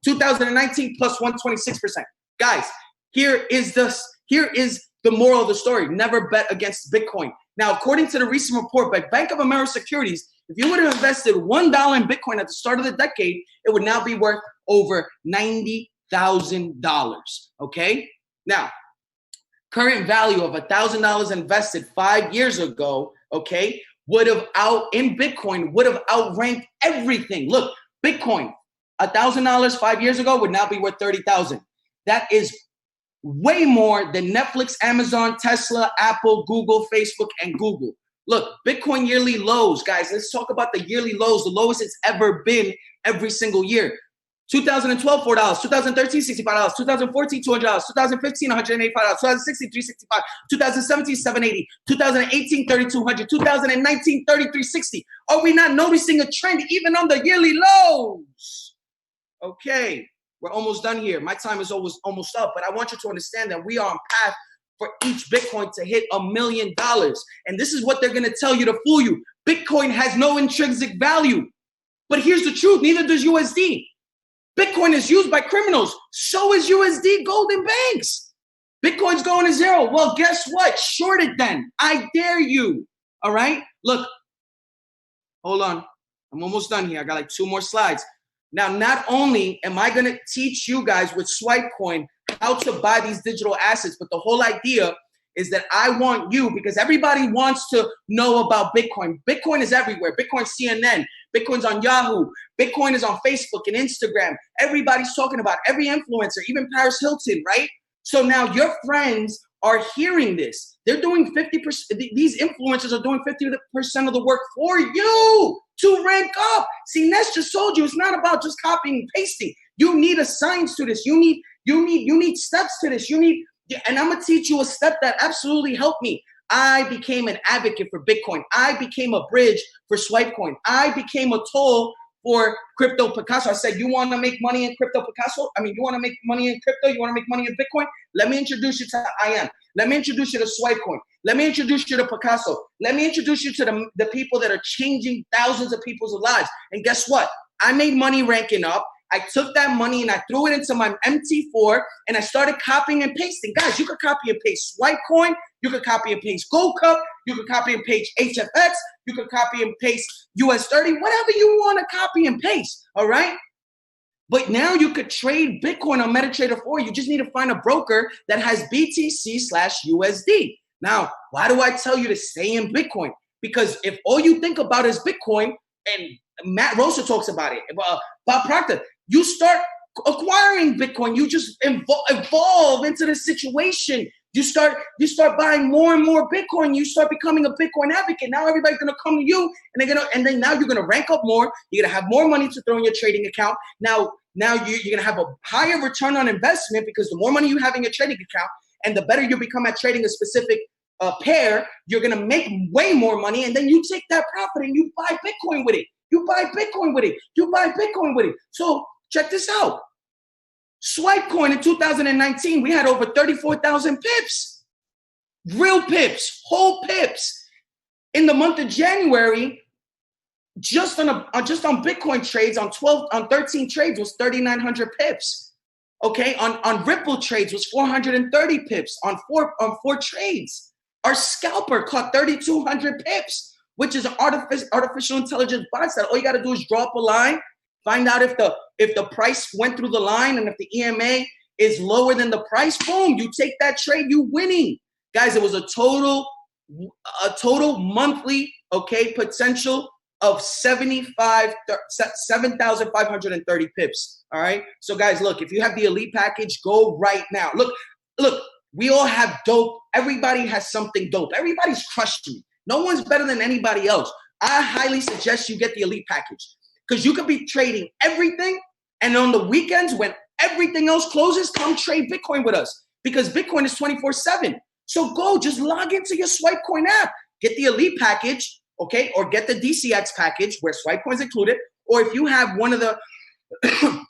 2019 plus 126%. Guys, here is the moral of the story. Never bet against Bitcoin. Now, according to the recent report by Bank of America Securities, if you would have invested $1 in Bitcoin at the start of the decade, it would now be worth over $90,000. Okay? Now, current value of $1,000 invested 5 years ago, okay, would have outranked everything. Look, Bitcoin, $1,000 5 years ago would now be worth $30,000. That is way more than Netflix, Amazon, Tesla, Apple, Google, Facebook, and Google. Look, Bitcoin yearly lows, guys. Let's talk about the yearly lows, the lowest it's ever been every single year. 2012, $4. 2013, $65. 2014, $200. 2015, $185. 2016, $365. 2017, $780. 2018, $3,200. 2019, $3,360. Are we not noticing a trend even on the yearly lows? Okay, we're almost done here. My time is almost up, but I want you to understand that we are on path for each Bitcoin to hit $1 million. And this is what they're going to tell you to fool you. Bitcoin has no intrinsic value. But here's the truth. Neither does USD. Bitcoin is used by criminals. So is USD gold in banks. Bitcoin's going to zero. Well, guess what? Short it then. I dare you. All right? Look, hold on. I'm almost done here. I got like 2 more slides. Now, not only am I going to teach you guys with Swipecoin how to buy these digital assets, but the whole idea is that I want you, because everybody wants to know about Bitcoin. Bitcoin is everywhere. Bitcoin's CNN. Bitcoin's on Yahoo. Bitcoin is on Facebook and Instagram. Everybody's talking about it. Every influencer, even Paris Hilton, right? So now your friends are hearing this. They're doing 50%. These influencers are doing 50% of the work for you to rank up. See, Ness just told you it's not about just copying and pasting. You need a science to this. You need steps to this. And I'm gonna teach you a step that absolutely helped me. I became an advocate for Bitcoin. I became a bridge for Swipecoin. I became a tool for crypto Picasso. I said, you want to make money in crypto Picasso? I mean, you want to make money in crypto? You want to make money in Bitcoin? Let me introduce you to IM. Let me introduce you to Swipecoin. Let me introduce you to Picasso. Let me introduce you to the people that are changing thousands of people's lives. And guess what? I made money ranking up. I took that money and I threw it into my MT4 and I started copying and pasting. Guys, you could copy and paste Swipecoin. You could copy and paste Gold Cup. You could copy and paste HFX. You could copy and paste US30, whatever you want to copy and paste, all right? But now you could trade Bitcoin on MetaTrader 4. You just need to find a broker that has BTC/USD. Now, why do I tell you to stay in Bitcoin? Because if all you think about is Bitcoin, and Matt Rosa talks about it, Bob Proctor, you start acquiring Bitcoin. You just evolve into the situation. You start buying more and more Bitcoin. You start becoming a Bitcoin advocate. Now everybody's gonna come to you, and then now you're gonna rank up more. You're gonna have more money to throw in your trading account. Now you're gonna have a higher return on investment because the more money you have in your trading account, and the better you become at trading a specific pair, you're gonna make way more money. And then you take that profit and you buy Bitcoin with it. You buy Bitcoin with it. You buy Bitcoin with it. So check this out. Swipecoin in 2019, we had over 34,000 pips. Real pips, whole pips. In the month of January, just on Bitcoin trades, on 13 trades was 3,900 pips. Okay, on Ripple trades was 430 pips on four trades. Our scalper caught 3,200 pips, which is an artificial intelligence bot that all you got to do is draw up a line. Find out if the price went through the line, and if the EMA is lower than the price, boom, you take that trade, you winning. Guys, it was a total monthly, okay, potential of 7,530 pips. All right. So guys, look, if you have the elite package, go right now. Look, we all have dope. Everybody has something dope. Everybody's crushing me. No one's better than anybody else. I highly suggest you get the elite package. Because you could be trading everything, and on the weekends when everything else closes, come trade Bitcoin with us. Because Bitcoin is 24/7. So go, just log into your Swipecoin app. Get the elite package, okay? Or get the DCX package where Swipecoin is included. Or if you have one of the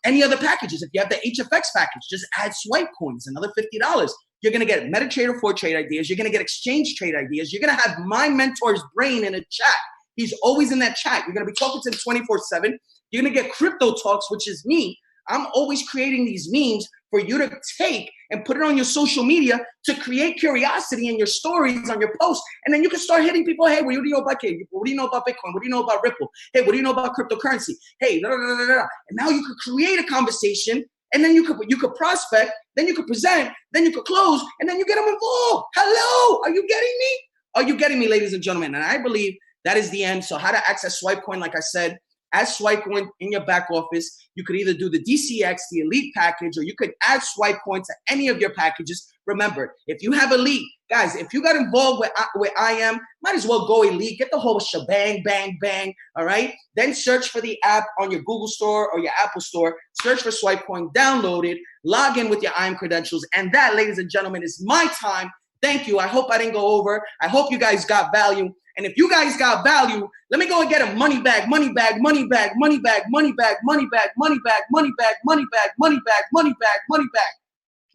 any other packages, if you have the HFX package, just add Swipecoins, another $50. You're going to get MetaTrader 4 trade ideas. You're going to get exchange trade ideas. You're going to have my mentor's brain in a chat. He's always in that chat. You're going to be talking to him 24/7. You're going to get crypto talks, which is me. I'm always creating these memes for you to take and put it on your social media to create curiosity in your stories, on your posts. And then you can start hitting people. Hey, what do you know about K? What do you know about Bitcoin? What do you know about Ripple? Hey, what do you know about cryptocurrency? Hey, da, da, da, da, da. And now you could create a conversation, and then you could prospect, then you could present, then you could close, and then you get them involved. Hello, are you getting me? Are you getting me, ladies and gentlemen? And I believe that is the end. So how to access Swipecoin, like I said, add Swipecoin in your back office. You could either do the DCX, the Elite package, or you could add Swipecoin to any of your packages. Remember, if you have Elite, guys, if you got involved with IM, might as well go Elite. Get the whole shebang, bang, bang, all right? Then search for the app on your Google Store or your Apple Store. Search for Swipecoin, download it, log in with your IM credentials, and that, ladies and gentlemen, is my time. Thank you. I hope I didn't go over. I hope you guys got value. And if you guys got value, let me go and get a money bag, money bag, money bag, money bag, money bag, money bag, money bag, money bag, money bag, money bag, money bag, money bag,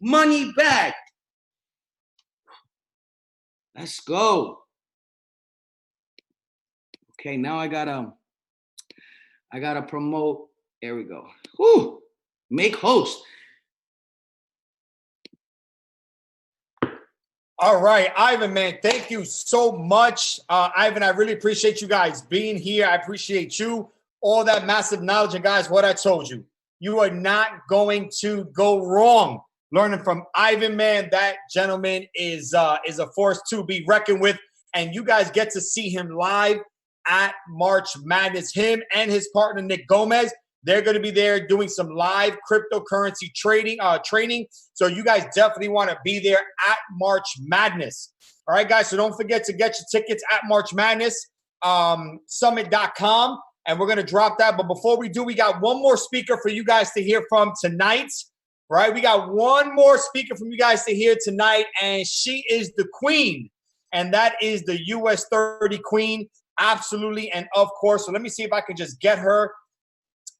money bag. Let's go. Okay, now I gotta promote. There we go. Whoo! Make host. All right, Ivan, man, thank you so much. Ivan, I really appreciate you guys being here. I appreciate you, all that massive knowledge. And guys, what I told you, you are not going to go wrong learning from Ivan, man. That gentleman is a force to be reckoned with. And you guys get to see him live at March Madness. Him and his partner, Nick Gomez. They're going to be there doing some live cryptocurrency training. So you guys definitely want to be there at March Madness. All right, guys. So don't forget to get your tickets at March Madness, summit.com. And we're going to drop that. But before we do, we got one more speaker for you guys to hear from tonight. Right? We got one more speaker from you guys to hear tonight. And she is the queen. And that is the US 30 queen. Absolutely. And of course. So let me see if I can just get her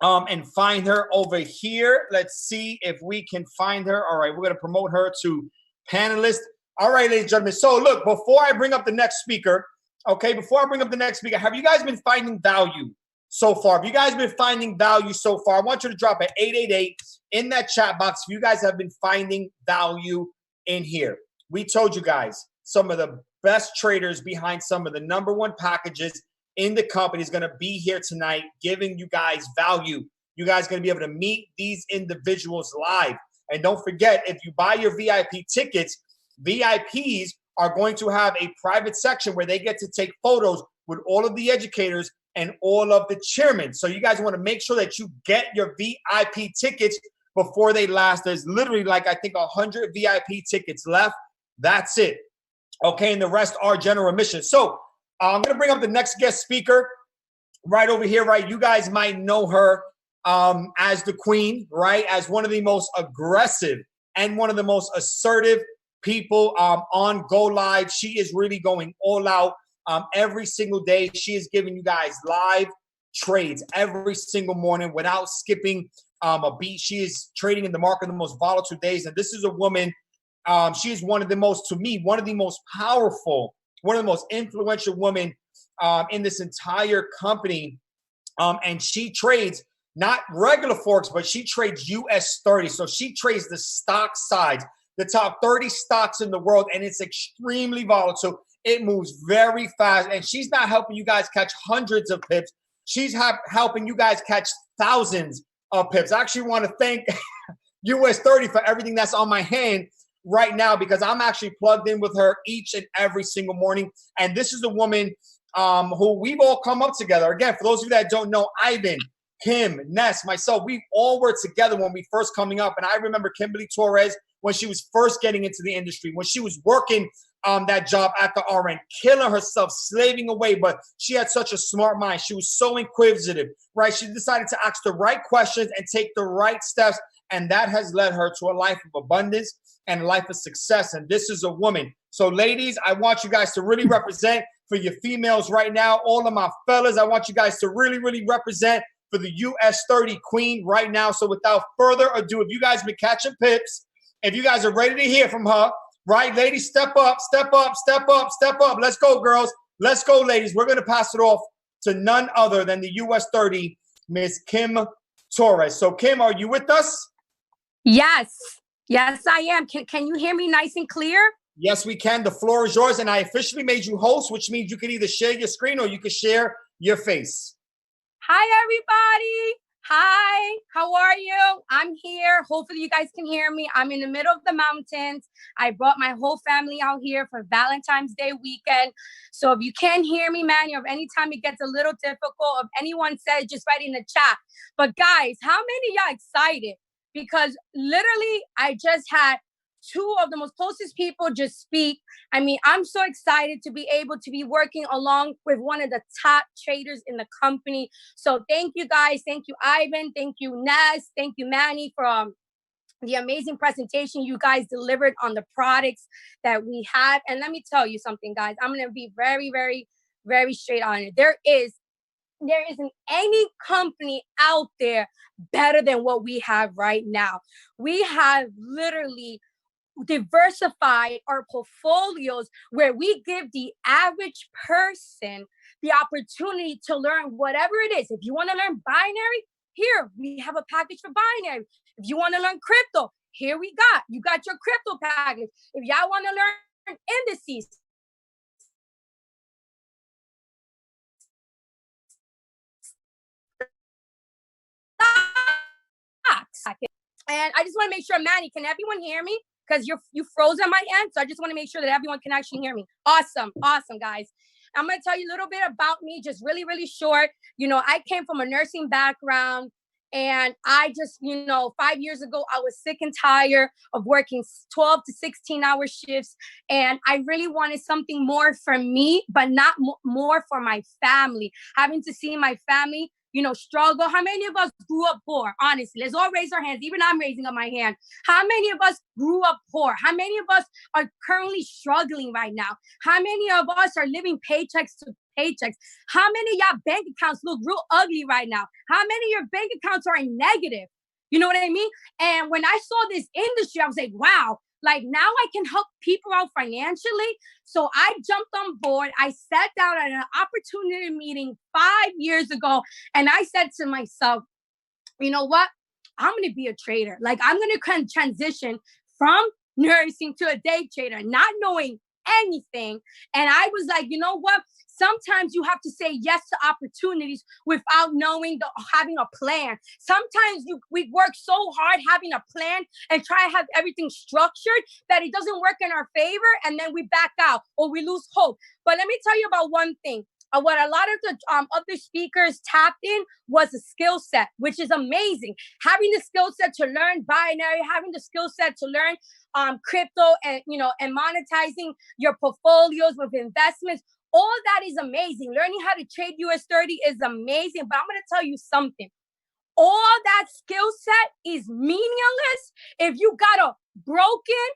and find her over here. Let's see if we can find her. All right, we're going to promote her to panelist. All right, ladies and gentlemen. So look, before I bring up the next speaker, okay, have you guys been finding value so far? Have you guys been finding value so far? I want you to drop an 888 in that chat box if you guys have been finding value in here. We told you guys some of the best traders behind some of the #1 packages in the company is going to be here tonight giving you guys value. You guys are going to be able to meet these individuals live. And don't forget, if you buy your VIP tickets, VIPs are going to have a private section where they get to take photos with all of the educators and all of the chairmen. So you guys want to make sure that you get your VIP tickets before they last. There's literally like, I think 100 VIP tickets left. That's it. Okay, and the rest are general admission. So I'm going to bring up the next guest speaker right over here, right? You guys might know her as the queen, right? As one of the most aggressive and one of the most assertive people on Go Live. She is really going all out every single day. She is giving you guys live trades every single morning without skipping a beat. She is trading in the market in the most volatile days. And this is a woman, she is one of the most, to me, one of the most powerful, one of the most influential women in this entire company. And she trades not regular Forex, but she trades US 30. So she trades the stock sides, the top 30 stocks in the world, and it's extremely volatile. It moves very fast, and she's not helping you guys catch hundreds of pips. She's helping you guys catch thousands of pips. I actually want to thank US 30 for everything that's on my hand right now, because I'm actually plugged in with her each and every single morning. And this is a woman who we've all come up together. Again, for those of you that don't know, Ivan, Kim, Ness, myself, we all were together when we first coming up. And I remember Kimberly TORRES when she was first getting into the industry, when she was working that job at the RN, killing herself, slaving away, but she had such a smart mind. She was so inquisitive, right? She decided to ask the right questions and take the right steps, and that has led her to a life of abundance and a life of success, and this is a woman. So ladies, I want you guys to really represent for your females right now. All of my fellas, I want you guys to really, really represent for the US 30 queen right now. So without further ado, if you guys been catching pips, if you guys are ready to hear from her, right, ladies, step up, step up, step up, step up. Let's go, girls. Let's go, ladies. We're going to pass it off to none other than the US 30, Miss Kim TORRES. So, Kim, are you with us? Yes. Yes, I am. Can you hear me nice and clear? Yes, we can. The floor is yours. And I officially made you host, which means you can either share your screen or you can share your face. Hi, everybody. Hi, how are you? I'm here. Hopefully you guys can hear me. I'm in the middle of the mountains. I brought my whole family out here for Valentine's Day weekend. So if you can't hear me, man, or if anytime it gets a little difficult, if anyone says, just write in the chat. But guys, how many of y'all excited? Because literally I just had two of the most closest people just speak. I mean, I'm so excited to be able to be working along with one of the top traders in the company. So thank you guys. Thank you, Ivan. Thank you, Ness. Thank you, Manny, for the amazing presentation you guys delivered on the products that we have. And let me tell you something, guys. I'm going to be very, very, very straight on it. There isn't any company out there better than what we have right now. We have literally diversified our portfolios where we give the average person the opportunity to learn whatever it is. If you want to learn binary, here we have a package for binary. If you want to learn crypto, here you got your crypto package. If y'all want to learn indices, and I just want to make sure, Manny, can everyone hear me? Because you froze on my end. So I just want to make sure that everyone can actually hear me. Awesome. Awesome, guys. I'm going to tell you a little bit about me, just really, really short. You know, I came from a nursing background. And I just, 5 years ago, I was sick and tired of working 12 to 16-hour shifts. And I really wanted something more for me, but not more for my family. Having to see my family, struggle. How many of us grew up poor? Honestly, let's all raise our hands. Even I'm raising up my hand. How many of us grew up poor? How many of us are currently struggling right now? How many of us are living paychecks to paychecks? How many of y'all bank accounts look real ugly right now? How many of your bank accounts are in negative? You know what I mean? And when I saw this industry, I was like, wow, like now I can help people out financially. So I jumped on board. I sat down at an opportunity meeting 5 years ago, and I said to myself, you know what? I'm going to be a trader. Like I'm going to transition from nursing to a day trader, not knowing anything. And I was like, you know what? Sometimes you have to say yes to opportunities without having a plan. Sometimes we work so hard having a plan and try to have everything structured that it doesn't work in our favor, and then we back out or we lose hope. But let me tell you about one thing. What a lot of the other speakers tapped in was a skill set, which is amazing. Having the skill set to learn binary, having the skill set to learn crypto, and and monetizing your portfolios with investments. All that is amazing. Learning how to trade US-30 is amazing. But I'm going to tell you something. All that skill set is meaningless if you got a broken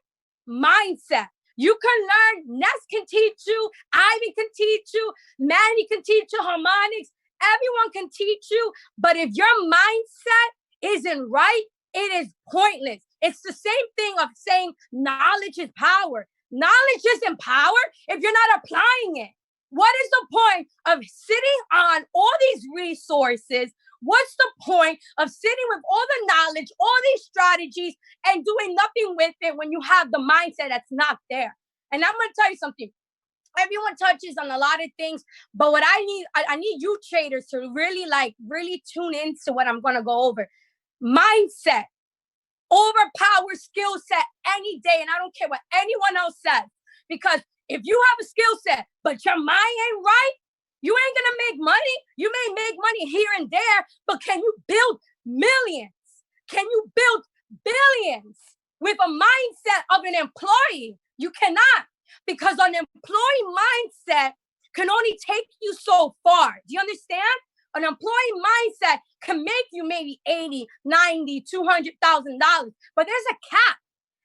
mindset. You can learn, Ness can teach you, Ivy can teach you, Manny can teach you harmonics, everyone can teach you, but if your mindset isn't right, it is pointless. It's the same thing of saying knowledge is power. Knowledge isn't power if you're not applying it. What is the point of sitting on all these resources? What's the point of sitting with all the knowledge, all these strategies, and doing nothing with it when you have the mindset that's not there? And I'm going to tell you something. Everyone touches on a lot of things, but what I need you traders to really tune into what I'm going to go over. Mindset, overpower skill set any day. And I don't care what anyone else says, because if you have a skill set, but your mind ain't right, you ain't going to make money. You may make money here and there, but can you build millions? Can you build billions with a mindset of an employee? You cannot, because an employee mindset can only take you so far. Do you understand? An employee mindset can make you maybe $80, $90, $200,000, but there's a cap.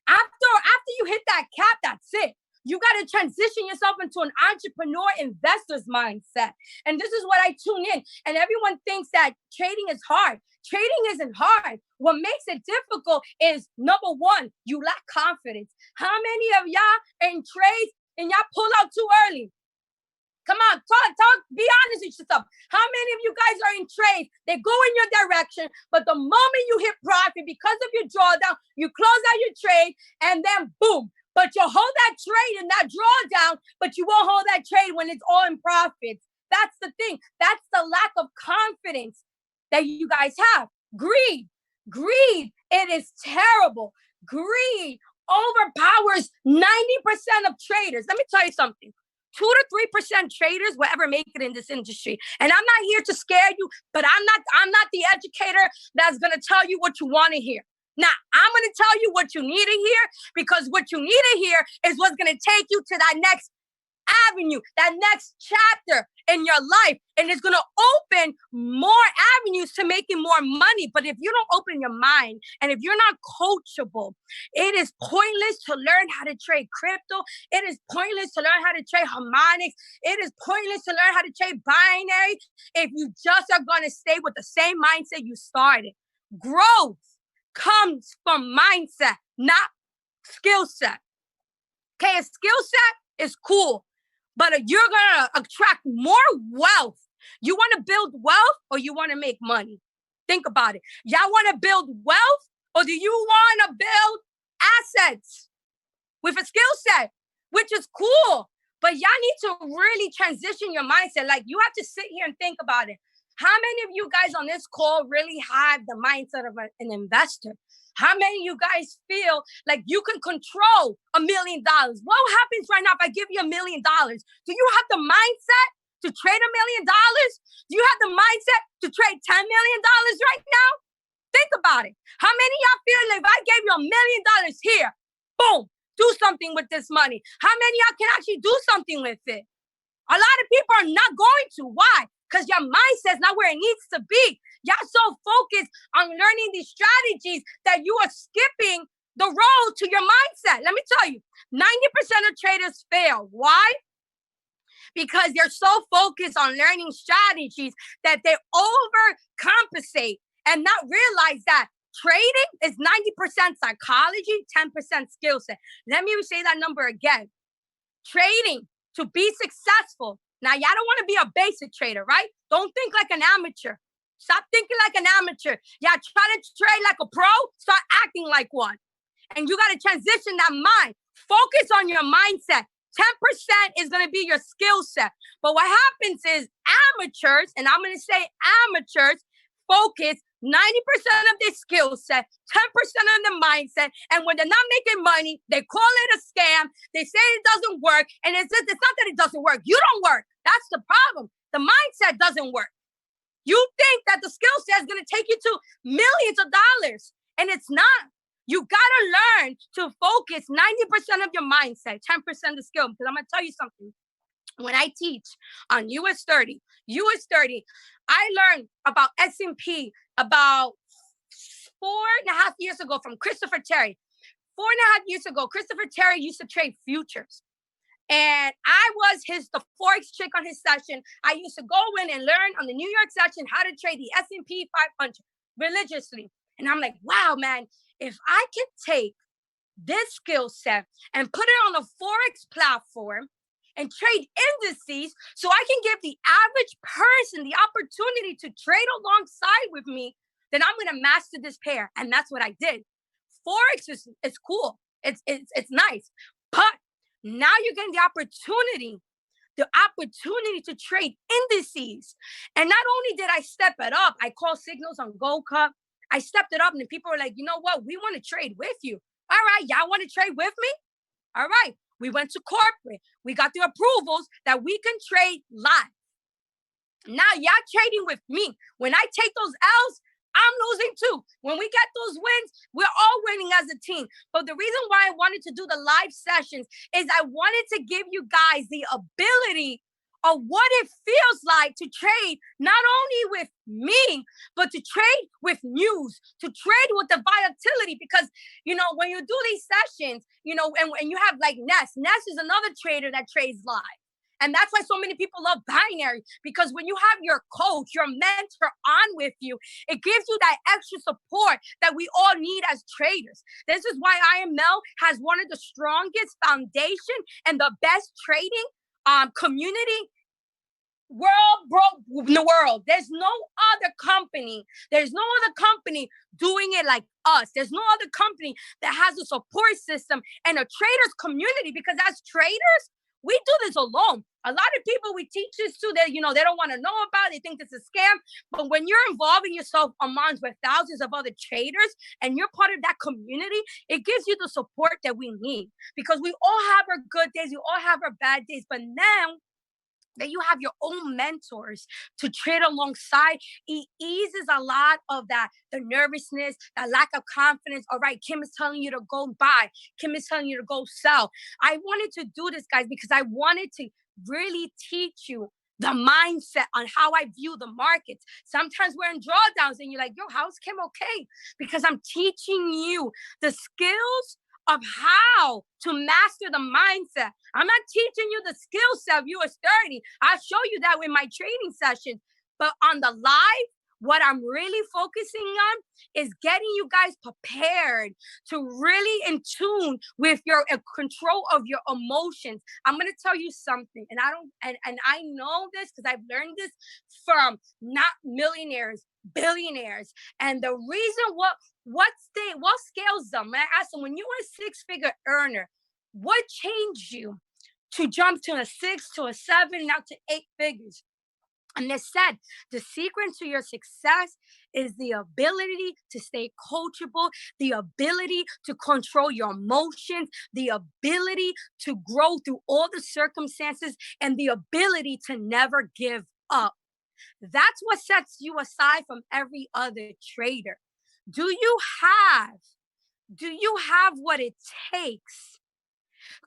After you hit that cap, that's it. You got to transition yourself into an entrepreneur investor's mindset. And this is what I tune in. And everyone thinks that trading is hard. Trading isn't hard. What makes it difficult is, number one, you lack confidence. How many of y'all in trades and y'all pull out too early? Come on, talk, be honest with yourself. How many of you guys are in trades? They go in your direction, but the moment you hit profit because of your drawdown, you close out your trade, and then boom. But you'll hold that trade and that drawdown, but you won't hold that trade when it's all in profits. That's the thing. That's the lack of confidence that you guys have. Greed, it is terrible. Greed overpowers 90% of traders. Let me tell you something. 2 to 3% traders will ever make it in this industry. And I'm not here to scare you, but I'm not the educator that's going to tell you what you want to hear. Now, I'm going to tell you what you need to hear, because what you need to hear is what's going to take you to that next avenue, that next chapter in your life. And it's going to open more avenues to making more money. But if you don't open your mind, and if you're not coachable, it is pointless to learn how to trade crypto. It is pointless to learn how to trade harmonics. It is pointless to learn how to trade binary if you just are going to stay with the same mindset you started. Growth comes from mindset, not skill set. Okay, a skill set is cool, but you're going to attract more wealth. You want to build wealth, or you want to make money? Think about it. Y'all want to build wealth, or do you want to build assets with a skill set, which is cool, but y'all need to really transition your mindset. Like, you have to sit here and think about it. How many of you guys on this call really have the mindset of an investor? How many of you guys feel like you can control $1 million? What happens right now if I give you $1 million? Do you have the mindset to trade $1 million? Do you have the mindset to trade $10 million right now? Think about it. How many of y'all feel like if I gave you $1 million here, boom, do something with this money? How many of y'all can actually do something with it? A lot of people are not going to. Why? Because your mindset is not where it needs to be. Y'all so focused on learning these strategies that you are skipping the road to your mindset. Let me tell you, 90% of traders fail. Why? because they're so focused on learning strategies that they overcompensate and not realize that trading is 90% psychology, 10% skill set. Let me say that number again. Trading, to be successful. Now, y'all don't want to be a basic trader, right? Don't think like an amateur. Stop thinking like an amateur. Y'all try to trade like a pro, start acting like one. And you got to transition that mind. Focus on your mindset. 10% is going to be your skill set. But what happens is amateurs, and I'm going to say amateurs, focus 90% of their skill set, 10% of the mindset. And when they're not making money, they call it a scam. They say it doesn't work. And it's not that it doesn't work. You don't work. That's the problem. The mindset doesn't work. You think that the skill set is going to take you to millions of dollars. And it's not. You got to learn to focus 90% of your mindset, 10% of skill. Because I'm going to tell you something. When I teach on US 30, I learned about S&P about 4.5 years ago from Christopher Terry. 4.5 years ago, Christopher Terry used to trade futures. And I was the Forex chick on his session. I used to go in and learn on the New York session how to trade the S&P 500 religiously. And I'm like, wow, man, if I can take this skill set and put it on a Forex platform and trade indices so I can give the average person the opportunity to trade alongside with me, then I'm going to master this pair. And that's what I did. Forex is cool. It's nice. But now you're getting the opportunity to trade indices. And not only did I step it up, I call signals on Gold Cup. I stepped it up and the people were like, you know what? We want to trade with you. All right, y'all want to trade with me? All right. We went to corporate. We got the approvals that we can trade live. Now y'all trading with me. When I take those L's, I'm losing too. When we get those wins, we're all winning as a team. But the reason why I wanted to do the live sessions is I wanted to give you guys the ability of what it feels like to trade, not only with me, but to trade with news, to trade with the volatility. Because, when you do these sessions, and you have like Ness is another trader that trades live. And that's why so many people love binary, because when you have your coach, your mentor on with you, it gives you that extra support that we all need as traders. This is why IML has one of the strongest foundation and the best trading community in the world. There's no other company doing it like us. There's no other company that has a support system and a traders community, because as traders, we do this alone. A lot of people we teach this to, they don't want to know about it. They think this is a scam. But when you're involving yourself amongst with thousands of other traders and you're part of that community, it gives you the support that we need, because we all have our good days. We all have our bad days. But now that you have your own mentors to trade alongside, it eases a lot of the nervousness, that lack of confidence. All right, Kim is telling you to go buy. Kim is telling you to go sell. I wanted to do this, guys, because I wanted to really teach you the mindset on how I view the markets. Sometimes we're in drawdowns and you're like, yo, how's Kim okay? Because I'm teaching you the skills of how to master the mindset. I'm not teaching you the skill set of US 30. I'll show you that with my training sessions. But on the live, what I'm really focusing on is getting you guys prepared to really in tune with your control of your emotions. I'm going to tell you something, and I know this because I've learned this from not millionaires, billionaires. And the reason what scales them, when I ask them, when you were a six-figure earner, what changed you to jump to a 6 to a 7 now to 8 figures? And they said the secret to your success is the ability to stay coachable, the ability to control your emotions, the ability to grow through all the circumstances, and the ability to never give up. That's what sets you aside from every other trader. Do you have what it takes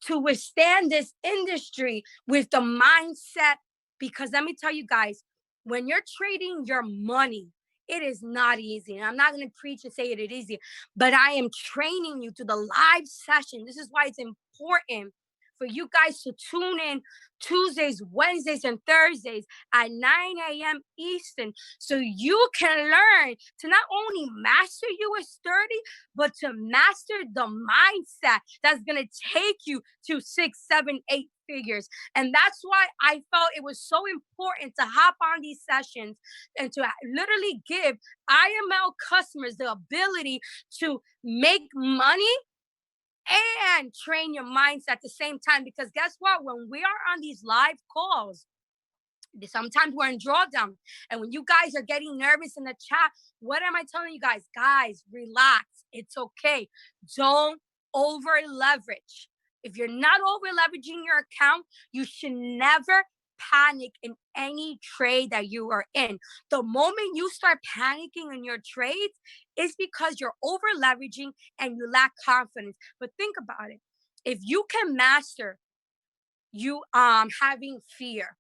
to withstand this industry with the mindset? Because let me tell you guys, when you're trading your money, it is not easy. And I'm not going to preach and say it is easy, but I am training you to the live session. This is why it's important for you guys to tune in Tuesdays, Wednesdays, and Thursdays at 9 a.m. Eastern, so you can learn to not only master US 30, but to master the mindset that's going to take you to 6, 7, 8 figures. And that's why I felt it was so important to hop on these sessions and to literally give IML customers the ability to make money and train your mindset at the same time. Because guess what? When we are on these live calls, sometimes we're in drawdown. And when you guys are getting nervous in the chat, what am I telling you guys? Guys, relax. It's okay. Don't over leverage. If you're not over leveraging your account, you should never panic in any trade that you are in. The moment you start panicking in your trades, it's because you're over leveraging and you lack confidence. But think about it. If you can master you having fear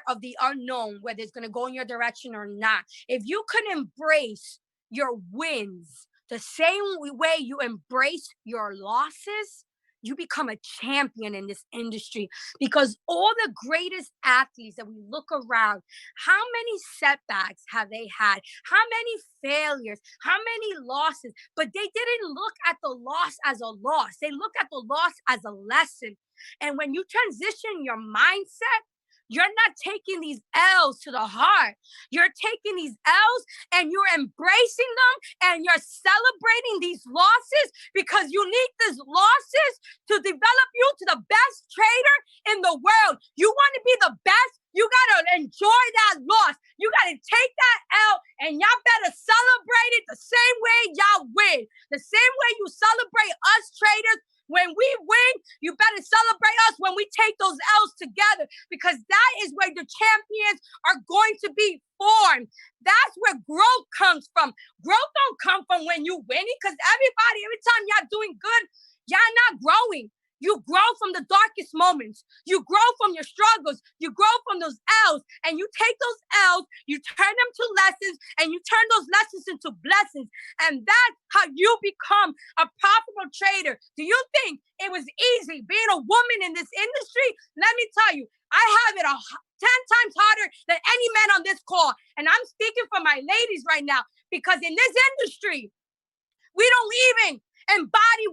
of the unknown, whether it's going to go in your direction or not, if you can embrace your wins the same way you embrace your losses, you become a champion in this industry. Because all the greatest athletes that we look around, how many setbacks have they had? How many failures? How many losses? But they didn't look at the loss as a loss. They look at the loss as a lesson. And when you transition your mindset, you're not taking these L's to the heart. You're taking these L's and you're embracing them and you're celebrating these losses, because you need these losses to develop you to the best trader in the world. You want to be the best, you got to enjoy that loss. You got to take that L and y'all better celebrate it the same way y'all win. The same way you celebrate us traders. When we win, you better celebrate us when we take those L's together, because that is where the champions are going to be formed. That's where growth comes from. Growth don't come from when you winning, because everybody, every time y'all doing good, y'all not growing. You grow from the darkest moments. You grow from your struggles. You grow from those L's, and you take those L's, you turn them to lessons, and you turn those lessons into blessings. And that's how you become a profitable trader. Do you think it was easy being a woman in this industry? Let me tell you, I have it 10 times harder than any man on this call. And I'm speaking for my ladies right now, because in this industry, we don't even embody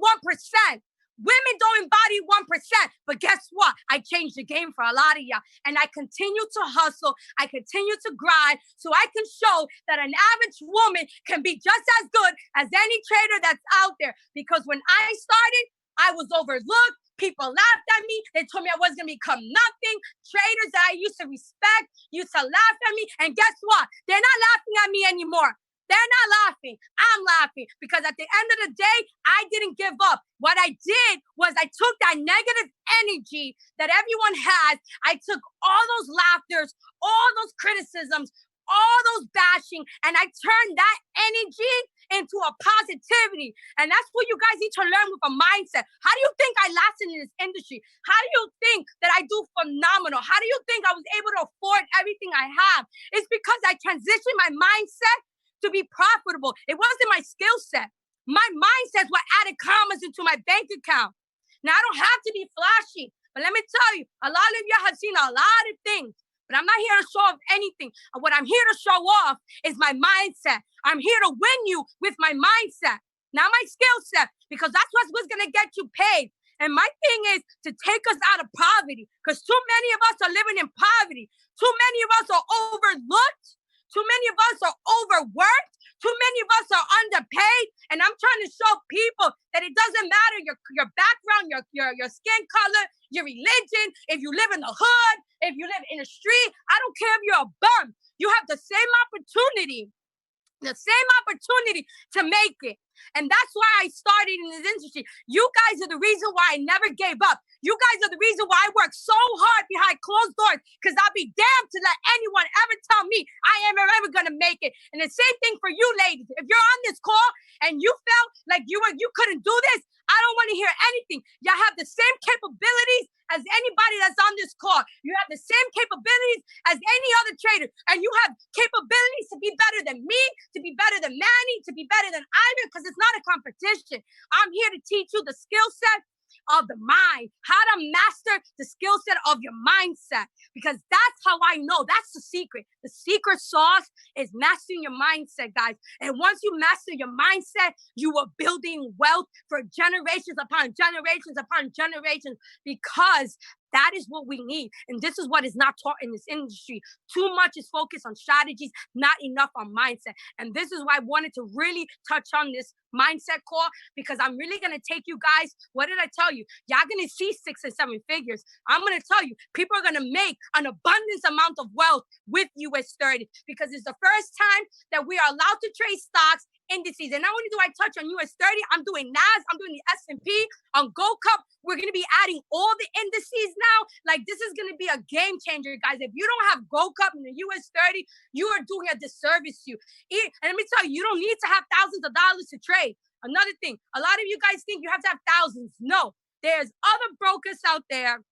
1%. Women don't embody 1%, but guess what? I changed the game for a lot of y'all, and I continue to hustle. I continue to grind so I can show that an average woman can be just as good as any trader that's out there. Because when I started, I was overlooked. People laughed at me. They told me I wasn't going to become nothing. Traders that I used to respect used to laugh at me, and guess what? They're not laughing at me anymore. They're not laughing. I'm laughing, because at the end of the day, I didn't give up. What I did was I took that negative energy that everyone has. I took all those laughters, all those criticisms, all those bashing, and I turned that energy into a positivity. And that's what you guys need to learn with a mindset. How do you think I lasted in this industry? How do you think that I do phenomenal? How do you think I was able to afford everything I have? It's because I transitioned my mindset to be profitable. It wasn't my skill set. My mindset is what added commas into my bank account. Now, I don't have to be flashy, but let me tell you, a lot of you have seen a lot of things, but I'm not here to show off anything. What I'm here to show off is my mindset. I'm here to win you with my mindset, not my skill set, because that's what's going to get you paid. And my thing is to take us out of poverty, because too many of us are living in poverty. Too many of us are overlooked. Too many of us are overworked. Too many of us are underpaid. And I'm trying to show people that it doesn't matter your background, your skin color, your religion, if you live in the hood, if you live in the street. I don't care if you're a bum. You have the same opportunity to make it. And that's why I started in this industry. You guys are the reason why I never gave up. You guys are the reason why I work so hard behind closed doors, because I'll be damned to let anyone ever tell me I am ever going to make it. And the same thing for you ladies. If you're on this call and you felt like you couldn't do this, I don't want to hear anything. Y'all have the same capabilities as anybody that's on this call. You have the same capabilities as any other trader. And you have capabilities to be better than me, to be better than Manny, to be better than Ivan, because it's not a competition. I'm here to teach you the skill set. of the mind, how to master the skill set of your mindset, because that's how I know. That's the secret. The secret sauce is mastering your mindset, guys. And once you master your mindset, you are building wealth for generations upon generations upon generations, because that is what we need. And this is what is not taught in this industry. Too much is focused on strategies, not enough on mindset. And this is why I wanted to really touch on this mindset core, because I'm really going to take you guys. What did I tell you? Y'all going to see 6 and 7 figures. I'm going to tell you, people are going to make an abundance amount of wealth with US 30, because it's the first time that we are allowed to trade stocks, indices. And not only do I touch on US 30, I'm doing NAS, I'm doing the S&P, on Gold Cup. We're going to be adding all the indices now. Like, this is going to be a game changer, guys. If you don't have Gold Cup in the US 30, you are doing a disservice to you. And let me tell you, you don't need to have thousands of dollars to trade. Another thing, a lot of you guys think you have to have thousands. No, there's other brokers out there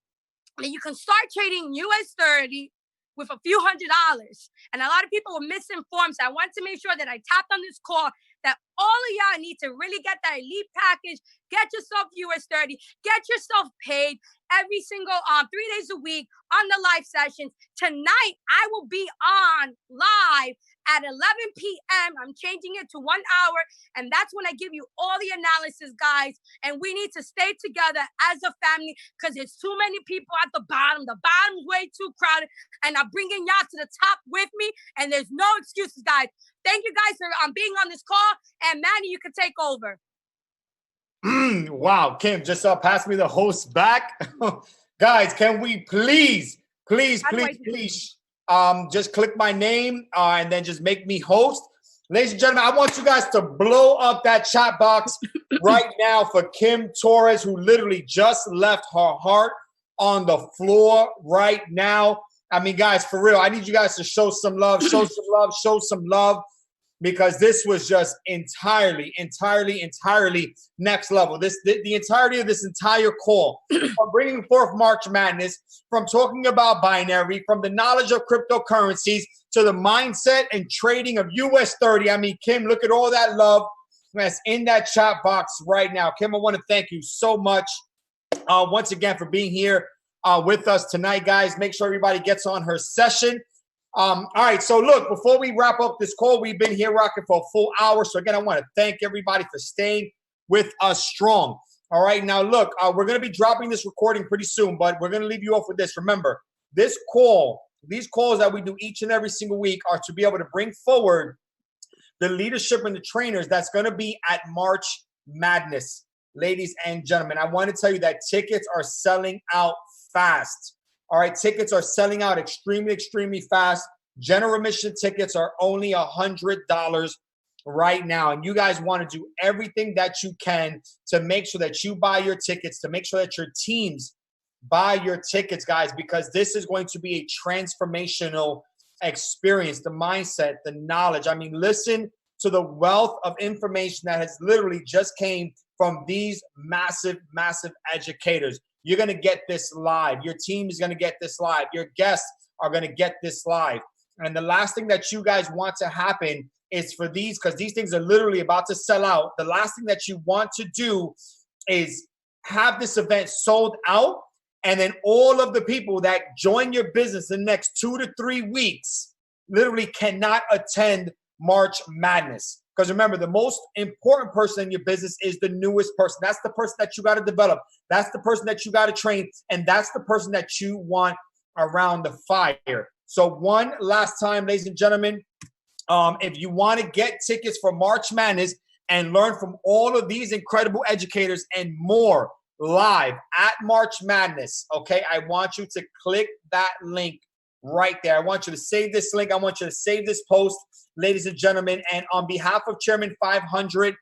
that you can start trading US 30 with a few $100s. And a lot of people were misinformed. So I want to make sure that I tapped on this call that all of y'all need to really get that elite package, get yourself US 30, get yourself paid every single 3 days a week on the live sessions. Tonight, I will be on live at 11 p.m. I'm changing it to 1 hour. And that's when I give you all the analysis, guys. And we need to stay together as a family, because there's too many people at the bottom. The bottom's way too crowded. And I'm bringing y'all to the top with me. And there's no excuses, guys. Thank you guys for being on this call. And Manny, you can take over. Wow, Kim, just pass me the host back. Guys, can we please just click my name and then just make me host. Ladies and gentlemen, I want you guys to blow up that chat box right now for Kim Torres, who literally just left her heart on the floor right now. I mean, guys, for real, I need you guys to show some love, show some love, because this was just entirely next level. The entirety of this entire call, from bringing forth March Madness, from talking about binary, from the knowledge of cryptocurrencies to the mindset and trading of US 30. I mean, Kim, look at all that love that's in that chat box right now. Kim, I want to thank you so much once again for being here with us tonight, guys. Make sure everybody gets on her session. All right, so look, before we wrap up this call, we've been here rocking for a full hour. So again, I want to thank everybody for staying with us strong. All right, now look, we're going to be dropping this recording pretty soon, but we're going to leave you off with this. Remember, these calls that we do each and every single week are to be able to bring forward the leadership and the trainers that's going to be at March Madness. Ladies and gentlemen, I want to tell you that tickets are selling out fast. All right, tickets are selling out extremely fast. General admission tickets are only $100 right now. And you guys want to do everything that you can to make sure that you buy your tickets, to make sure that your teams buy your tickets, guys, because this is going to be a transformational experience. The mindset, the knowledge. I mean, listen to the wealth of information that has literally just came from these massive educators. You're going to get this live. Your team is going to get this live. Your guests are going to get this live. And the last thing that you guys want to happen is for these, because these things are literally about to sell out. The last thing that you want to do is have this event sold out, and then all of the people that join your business in the next 2 to 3 weeks literally cannot attend March Madness. Because remember, the most important person in your business is the newest person. That's the person that you got to develop. That's the person that you got to train. And that's the person that you want around the fire. So one last time, ladies and gentlemen, if you want to get tickets for March Madness and learn from all of these incredible educators and more live at March Madness, okay, I want you to click that link right there. I want you to save this link. I want you to save this post, ladies and gentlemen. And on behalf of Chairman 500,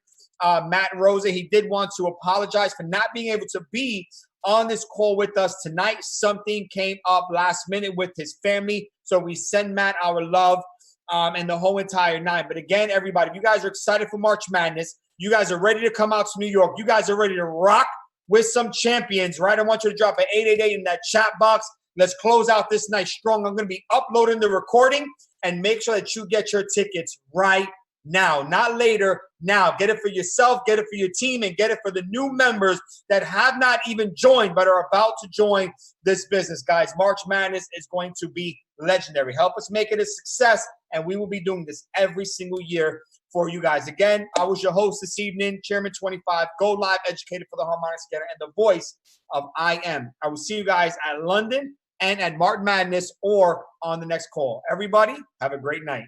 Matt Rosa, he did want to apologize for not being able to be on this call with us tonight. Something came up last minute with his family. So we send Matt our love and the whole entire nine. But again, everybody, if you guys are excited for March Madness, you guys are ready to come out to New York, you guys are ready to rock with some champions, right? I want you to drop an 888 in that chat box. Let's close out this night strong. I'm going to be uploading the recording, and make sure that you get your tickets right now, not later. Now, get it for yourself, get it for your team, and get it for the new members that have not even joined but are about to join this business, guys. March Madness is going to be legendary. Help us make it a success, and we will be doing this every single year for you guys. Again, I was your host this evening, Chairman 25, Go Live Educator for the Harmonic Scanner, and the voice of I Am. I will see you guys at London and at March Madness or on the next call. Everybody, have a great night.